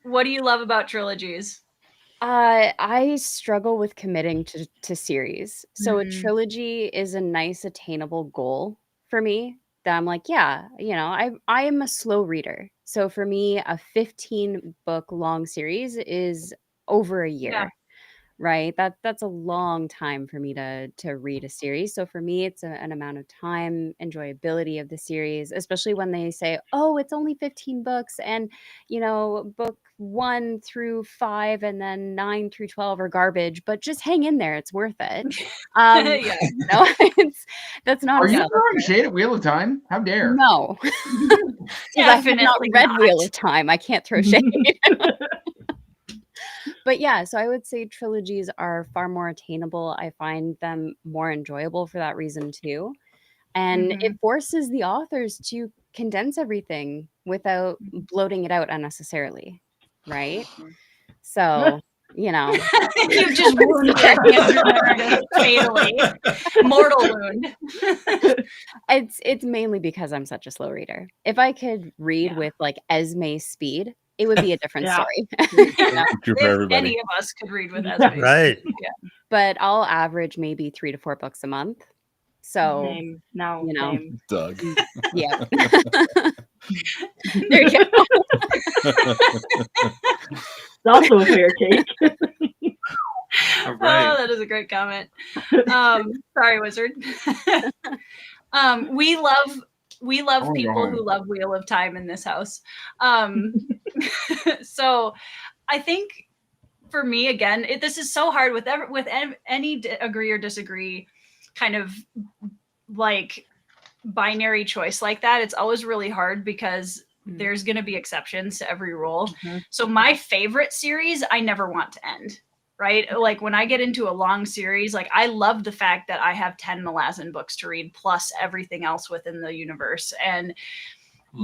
what do you love about trilogies? I struggle with committing to series. So a trilogy is a nice attainable goal for me. That I'm like, yeah, you know, I am a slow reader. So for me, a 15 book long series is over a year. right? That's a long time for me to read a series. So for me, it's an amount of time, enjoyability of the series, especially when they say, "Oh, it's only 15 books, and book 1 through 5, and then 9 through 12 are garbage, but just hang in there; it's worth it." Yeah. That's not. Are a you seller throwing for- shade at Wheel of Time? How dare? No, because I have not Definitely read not. Wheel of Time. I can't throw shade. But yeah, so I would say trilogies are far more attainable. I find them more enjoyable for that reason too. And it forces the authors to condense everything without bloating it out unnecessarily, right? So, You've just wounded Andrew Meredith fatally. Mortal wound. it's mainly because I'm such a slow reader. If I could read with like Esme's speed, it would be a different story. True for If everybody. any of us could read with Esme. Right. Yeah. But I'll average maybe 3 to 4 books a month. So, Same. No, you know. same. Doug. yeah. There you go. It's also a fair take. All right. Oh, that is a great comment. Sorry, Wizard. We love Oh, people no. who love Wheel of Time in this house. So I think for me, again, this is so hard with any agree or disagree kind of like binary choice like that. It's always really hard because there's going to be exceptions to every rule. So my favorite series, I never want to end. Right? Like when I get into a long series, like I love the fact that I have 10 Malazan books to read plus everything else within the universe.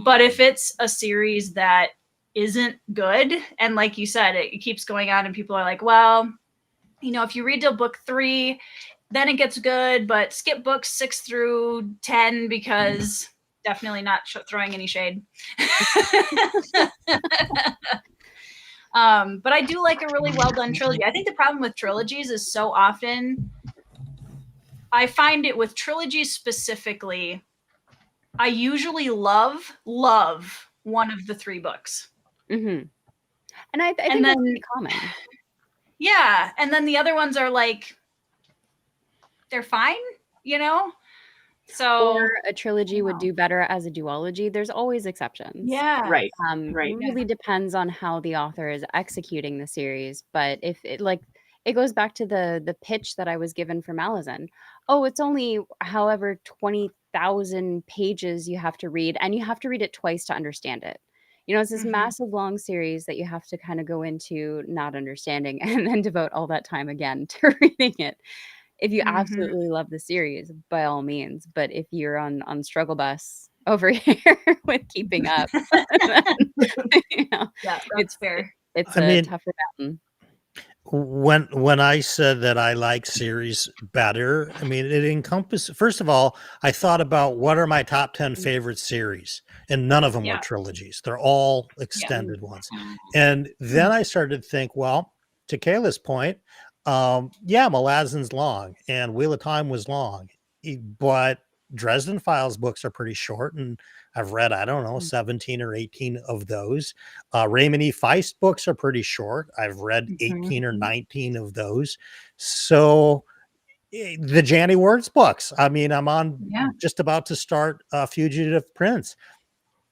But if it's a series that isn't good, and like you said, it keeps going on and people are like, well, if you read till book 3, then it gets good, but skip books 6 through 10 because definitely not throwing any shade. But I do like a really well done trilogy. I think the problem with trilogies is so often I find it with trilogies specifically, I usually love one of the 3 books. And I think that's pretty common. Yeah. And then the other ones are like, they're fine, So or a trilogy would do better as a duology. There's always exceptions. Yeah. Right. It really depends on how the author is executing the series. But if it goes back to the pitch that I was given for Malazan. Oh, it's only however 20,000 pages you have to read, and you have to read it twice to understand it. It's this massive long series that you have to kind of go into not understanding and then devote all that time again to reading it. If you absolutely love the series, by all means. But if you're on struggle bus over here with keeping up, then, yeah, that's fair. It's a tougher mountain. When I said that I like series better, I mean, it encompasses, first of all, I thought about what are my top 10 favorite series, and none of them were trilogies. They're all extended ones. And then I started to think, well, to Kayla's point, Malazan's long and Wheel of Time was long, but Dresden Files books are pretty short, and I've read, 17 or 18 of those. Raymond E. Feist books are pretty short. I've read 18 or 19 of those. So the Janny Words books, I mean, I'm on just about to start Fugitive Prince.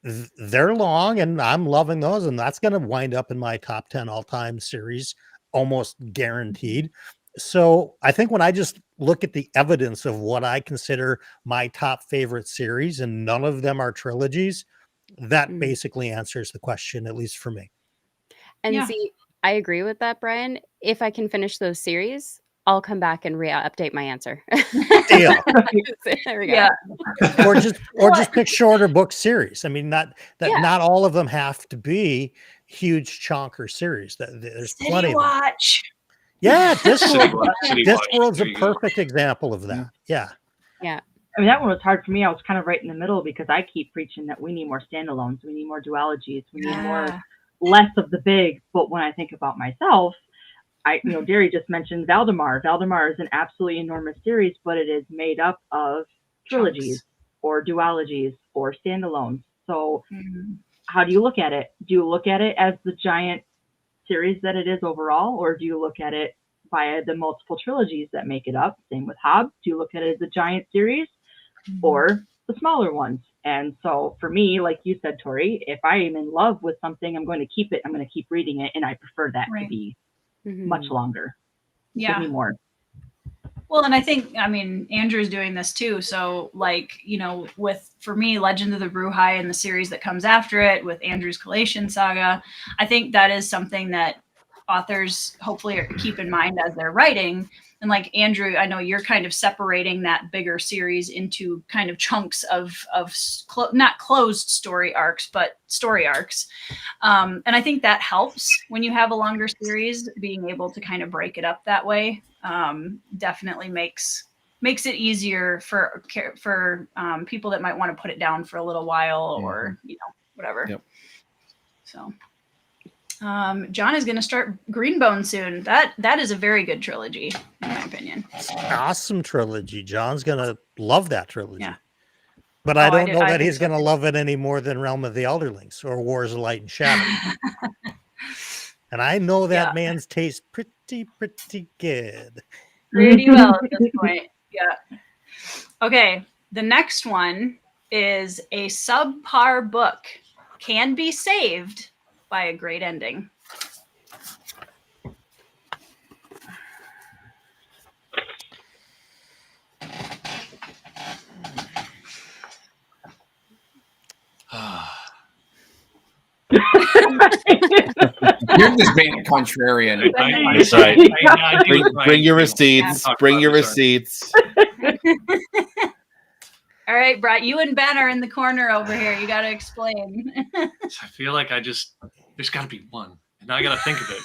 They're long and I'm loving those, and that's going to wind up in my top 10 all-time series, almost guaranteed. So I think when I just look at the evidence of what I consider my top favorite series, and none of them are trilogies, that basically answers the question, at least for me. And see, I agree with that, Brian. If I can finish those series, I'll come back and update my answer. Deal. There we go. Yeah. or just pick shorter book series. I mean, not all of them have to be huge chonker series. There's City plenty Watch. of them. Yeah, City Discworld's Watch, a perfect example of that. Yeah. Yeah. I mean, that one was hard for me. I was kind of right in the middle because I keep preaching that we need more standalones. We need more duologies. We need less of the big. But when I think about myself, Derry just mentioned Valdemar. Valdemar is an absolutely enormous series, but it is made up of trilogies or duologies or standalones. So how do you look at it? Do you look at it as the giant series that it is overall, or do you look at it via the multiple trilogies that make it up. Same with Hobbes. Do you look at it as a giant series or the smaller ones? And so for me, like you said, Tori, if I am in love with something, I'm going to keep it. I'm going to keep reading it. And I prefer that to be much longer. Yeah. Give me more. Well, and I think, I mean, Andrew's doing this too. So like, you know, for me, Legend of the Bruhai and the series that comes after it with Andrew's Collation Saga, I think that is something that authors hopefully keep in mind as they're writing. And like Andrew, I know you're kind of separating that bigger series into kind of chunks of not closed story arcs, but story arcs. And I think that helps when you have a longer series, being able to kind of break it up that way. Definitely makes it easier for people that might want to put it down for a little while or, you know, whatever. Yep. So John is going to start Greenbone soon. That is a very good trilogy, in my opinion. Awesome trilogy. John's going to love that trilogy. Yeah. But I don't know I that think he's so going to too. love it any more than Realm of the Elderlings or Wars of Light and Shadow. And I know that man's taste pretty good. Pretty well at this point. Yeah. Okay. The next one is a subpar book can be saved by a great ending. You're just being a contrarian. That's right. Bring your receipts. Yeah. Bring your receipts. All right, Brett, you and Ben are in the corner over here. You got to explain. I feel like there's got to be one, and now I got to think of it.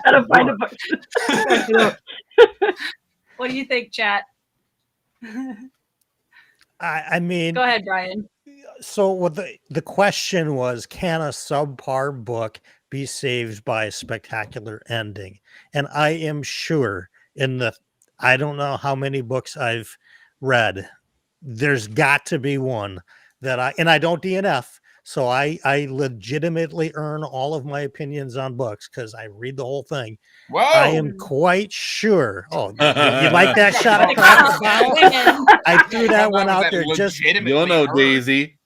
Gotta find a book. What do you think, chat? I mean, Go ahead, Brian. so what the question was, can a subpar book be saved by a spectacular ending? And I am sure I don't know how many books I've read, there's got to be one that I don't DNF. So I legitimately earn all of my opinions on books because I read the whole thing. Whoa! I am quite sure. Oh, you like that shot across the bow? I threw that one out there just. You'll know, Daisy.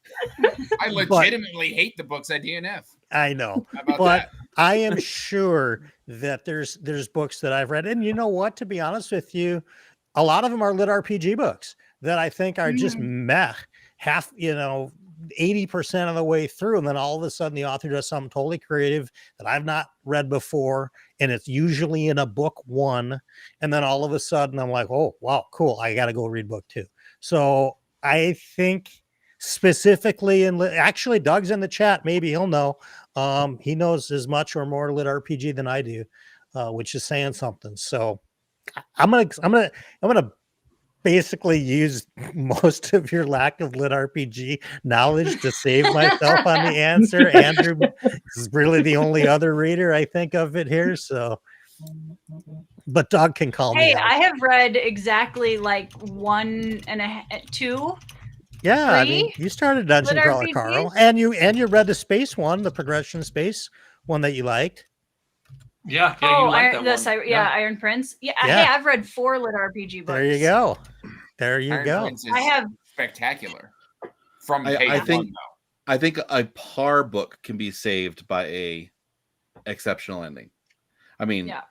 I legitimately hate the books at DNF. I know, How about but that? I am sure that there's books that I've read, and you know what? To be honest with you, a lot of them are lit RPG books that I think are just meh, 80% of the way through, and then all of a sudden the author does something totally creative that I've not read before, and it's usually in a book one, and then all of a sudden I'm like, oh wow, cool, I got to go read book two. So I think specifically actually Doug's in the chat, maybe he'll know. He knows as much or more lit RPG than I do, which is saying something. So I'm gonna basically use most of your lack of lit RPG knowledge to save myself on the answer. Andrew is really the only other reader I think of it here. So, but Doug can call me. Hey, I have read exactly like 1 and 2. Yeah, I mean, you started Dungeon lit Crawler, RPGs? Carl, and you read the space one, the progression space one that you liked. Yeah, you like that one. Iron Prince. Yeah, Yeah. Hey, I've read 4 lit RPG books. There you go. There you Iron go. Prince is I have spectacular. From I page think- one, though. I think a par book can be saved by a exceptional ending. I mean, Yeah.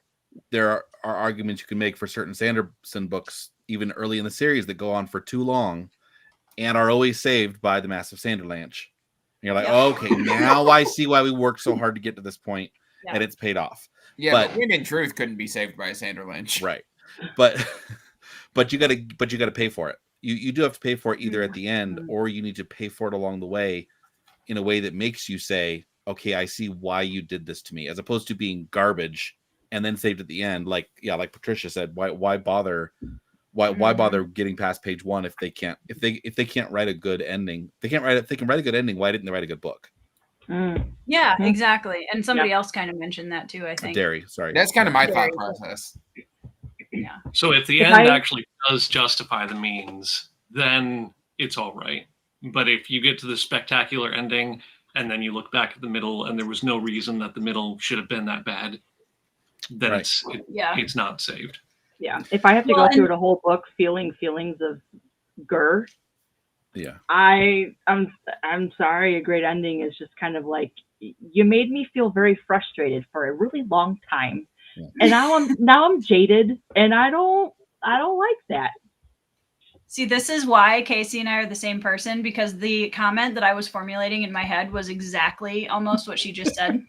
there are arguments you can make for certain Sanderson books, even early in the series, that go on for too long and are always saved by the Massive Sanderlanche. And you're like, oh, okay, now I see why we worked so hard to get to this point, and it's paid off. Yeah, but but Wind and Truth couldn't be saved by a Sanderlanche. Right. But you gotta pay for it. You do have to pay for it either at the end, or you need to pay for it along the way in a way that makes you say, okay, I see why you did this to me, as opposed to being garbage and then saved at the end. Like Patricia said, why bother getting past page one if they can't write a good ending? If they can write a good ending, why didn't they write a good book? Yeah, exactly. And somebody else kind of mentioned that too, I think. Derry, sorry. That's kind of my thought process. Yeah. So if the end actually does justify the means, then it's all right. But if you get to the spectacular ending and then you look back at the middle and there was no reason that the middle should have been that bad, then Right. it's not saved. Yeah. If I have to Well, go through and- the whole book feeling feelings of grr, Yeah. I'm sorry, a great ending is just kind of like, you made me feel very frustrated for a really long time. Yeah. And now I'm jaded, and I don't like that. See, this is why Casey and I are the same person, because the comment that I was formulating in my head was exactly almost what she just said.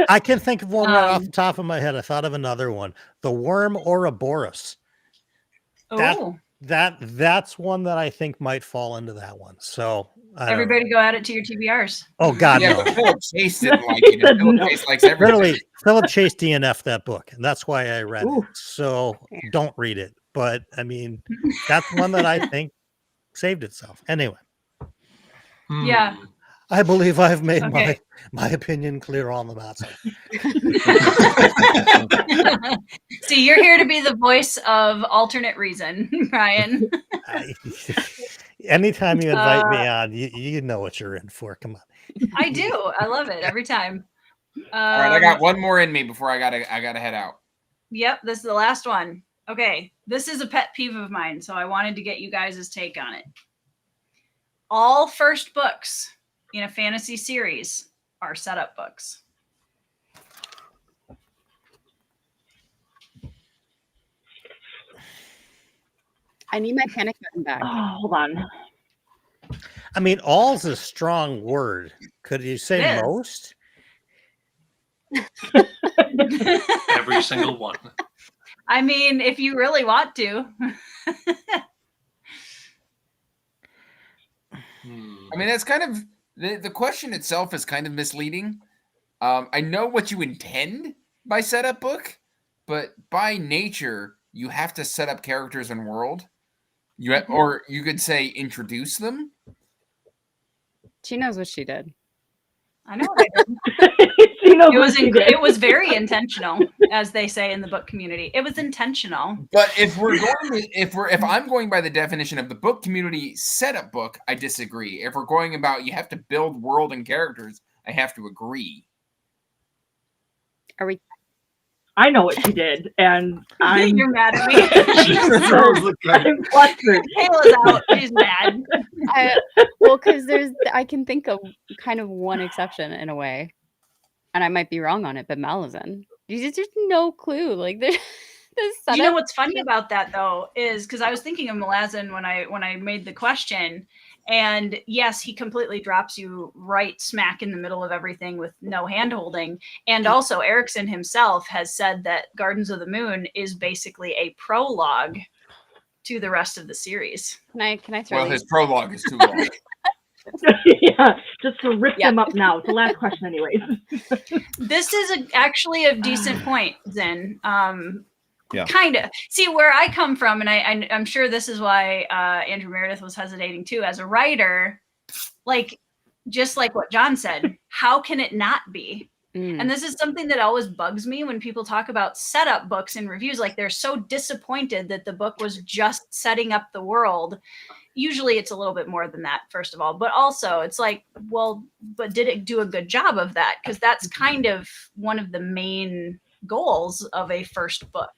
I can think of one right off Um, the top of my head. I thought of another one. The worm Ouroboros. Oh, That's one that I think might fall into that one. So I don't know. everybody go at it to your TBRs. Oh God, Yeah, no. but Philip Chase didn't like it. And Philip No. Chase likes everything. Really, Philip Chase DNF that book, and that's why I read Ooh. it. So don't read it. But I mean, that's one that I think saved itself. Anyway, Yeah. I believe I've made Okay. my opinion clear on the matter. See, you're here to be the voice of alternate reason, Ryan. Anytime you invite me on, you know what you're in for. Come on. I do. I love it every time. All right, I got one more in me before I gotta head out. Yep, this is the last one. Okay, this is a pet peeve of mine, so I wanted to get you guys' take on it. All first books in a fantasy series are setup books. I need my panic button back. Oh, hold on. I mean, all's a strong word. Could you say It is. most? Every single one. I mean, if you really want to. I mean, that's kind of the question itself is kind of misleading. I know what you intend by setup book, but by nature, you have to set up characters and world. Or you could say introduce them. She knows what she did. I know what I did. She knows It what was she did. it was very intentional, as they say in the book community. It was intentional. But if I'm going by the definition of the book community setup book, I disagree. If we're going about you have to build world and characters, I have to agree. Are we? I know what she did, and I'm You're mad at me. I'm flustered. Kayla's out. She's mad. Well, because I can think of kind of one exception in a way, and I might be wrong on it, but Malazan. There's no clue. Like there's Do you know what's funny about that though is because I was thinking of Malazan when I made the question, and yes, he completely drops you right smack in the middle of everything with no hand holding. And also Erickson himself has said that Gardens of the Moon is basically a prologue to the rest of the series. Can I throw Well, these? his prologue is too long. Yeah, just to rip Yeah. them up now. It's the last question, anyways. This is actually a decent point, Zen. Yeah. Kind of. See, where I come from, and I'm sure this is why Andrew Meredith was hesitating too. As a writer, like, just like what John said, how can it not be? Mm. And this is something that always bugs me when people talk about setup books in reviews. Like, they're so disappointed that the book was just setting up the world. Usually it's a little bit more than that, first of all. But also, it's like, well, but did it do a good job of that? Because that's kind of one of the main goals of a first book.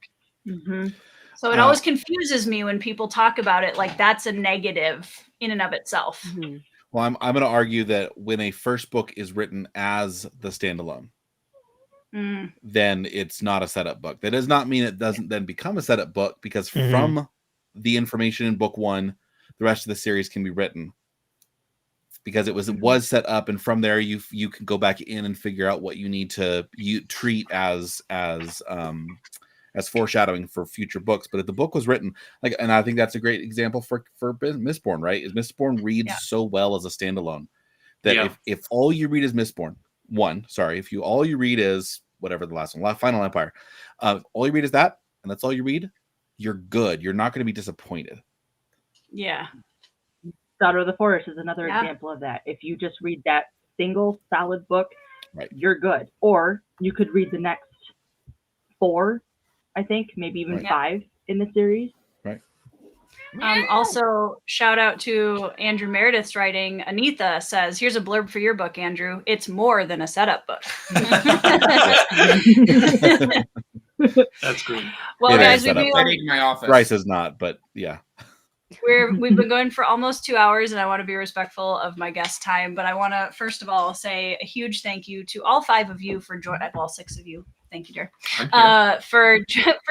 Mm-hmm. So it always confuses me when people talk about it like that's a negative in and of itself. Mm-hmm. Well, I'm going to argue that when a first book is written as the standalone, then it's not a setup book. That does not mean it doesn't then become a setup book, because from the information in book one, the rest of the series can be written because it was set up, and from there you can go back in and figure out what you need to treat as foreshadowing for future books. But if the book was written like, and I think that's a great example for Mistborn, right? Is Mistborn reads so well as a standalone that if all you read is Mistborn, if all you read is whatever the last one, Final Empire, all you read is that, and that's all you read, you're good. You're not going to be disappointed. Yeah. Daughter of the Forest is another example of that. If you just read that single solid book, you're good. Or you could read the next 4, I think, maybe even 5 in the series. Right. Also, shout out to Andrew Meredith's writing. Anitha says, "Here's a blurb for your book, Andrew. It's more than a setup book." That's great. Well, It guys, is we've set up. been, I need my office. Bryce is not, but yeah. we've been going for almost 2 hours, and I want to be respectful of my guest time. But I want to first of all say a huge thank you to all 5 of you for joining. Well, 6 of you. Thank you, dear. For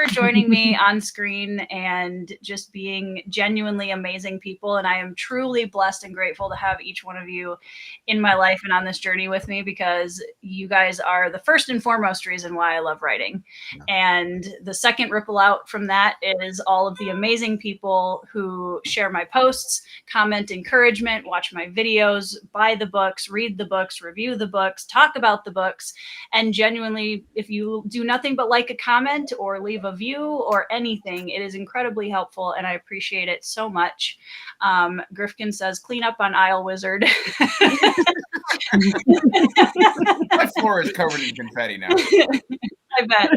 joining me on screen and just being genuinely amazing people. And I am truly blessed and grateful to have each one of you in my life and on this journey with me, because you guys are the first and foremost reason why I love writing. And the second ripple out from that is all of the amazing people who share my posts, comment encouragement, watch my videos, buy the books, read the books, review the books, talk about the books. And genuinely, if you do nothing but like a comment or leave a view or anything, it is incredibly helpful, and I appreciate it so much. Grifkin says, "Clean up on Isle Wizard." My floor is covered in confetti now. I bet.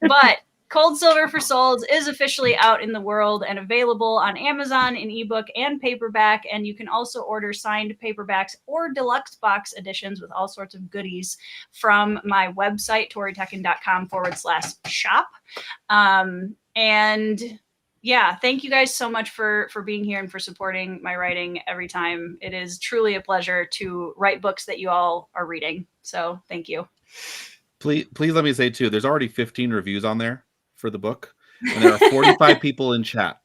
But Cold Silver for Souls is officially out in the world and available on Amazon in ebook and paperback. And you can also order signed paperbacks or deluxe box editions with all sorts of goodies from my website, toritekkin.com/shop. And yeah, thank you guys so much for being here and for supporting my writing every time. It is truly a pleasure to write books that you all are reading. So thank you. Please let me say too, there's already 15 reviews on there for the book, and there are 45 people in chat.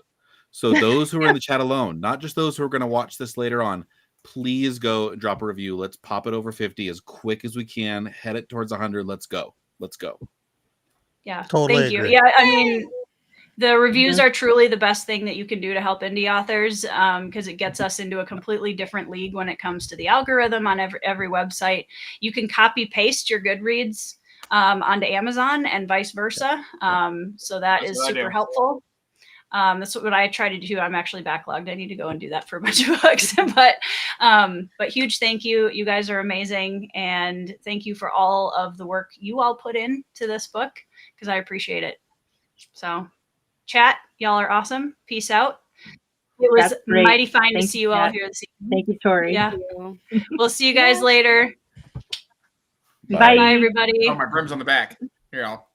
So those who are in the chat alone, not just those who are going to watch this later on, please go and drop a review. Let's pop it over 50 as quick as we can. Head it towards 100. Let's go. Yeah, Totally thank you. agree. Yeah, I mean, the reviews are truly the best thing that you can do to help indie authors, because it gets us into a completely different league when it comes to the algorithm on every website. You can copy paste your Goodreads onto Amazon and vice versa. So that's is super helpful. That's what I try to do. I'm actually backlogged. I need to go and do that for a bunch of books. but huge thank you. You guys are amazing. And thank you for all of the work you all put into this book, because I appreciate it. So chat, y'all are awesome. Peace out. It was mighty fine to see you all here this evening. Thank you, Tori. Yeah. We'll see you guys later. Bye. Bye, everybody. Oh, my brim's on the back. Here, y'all.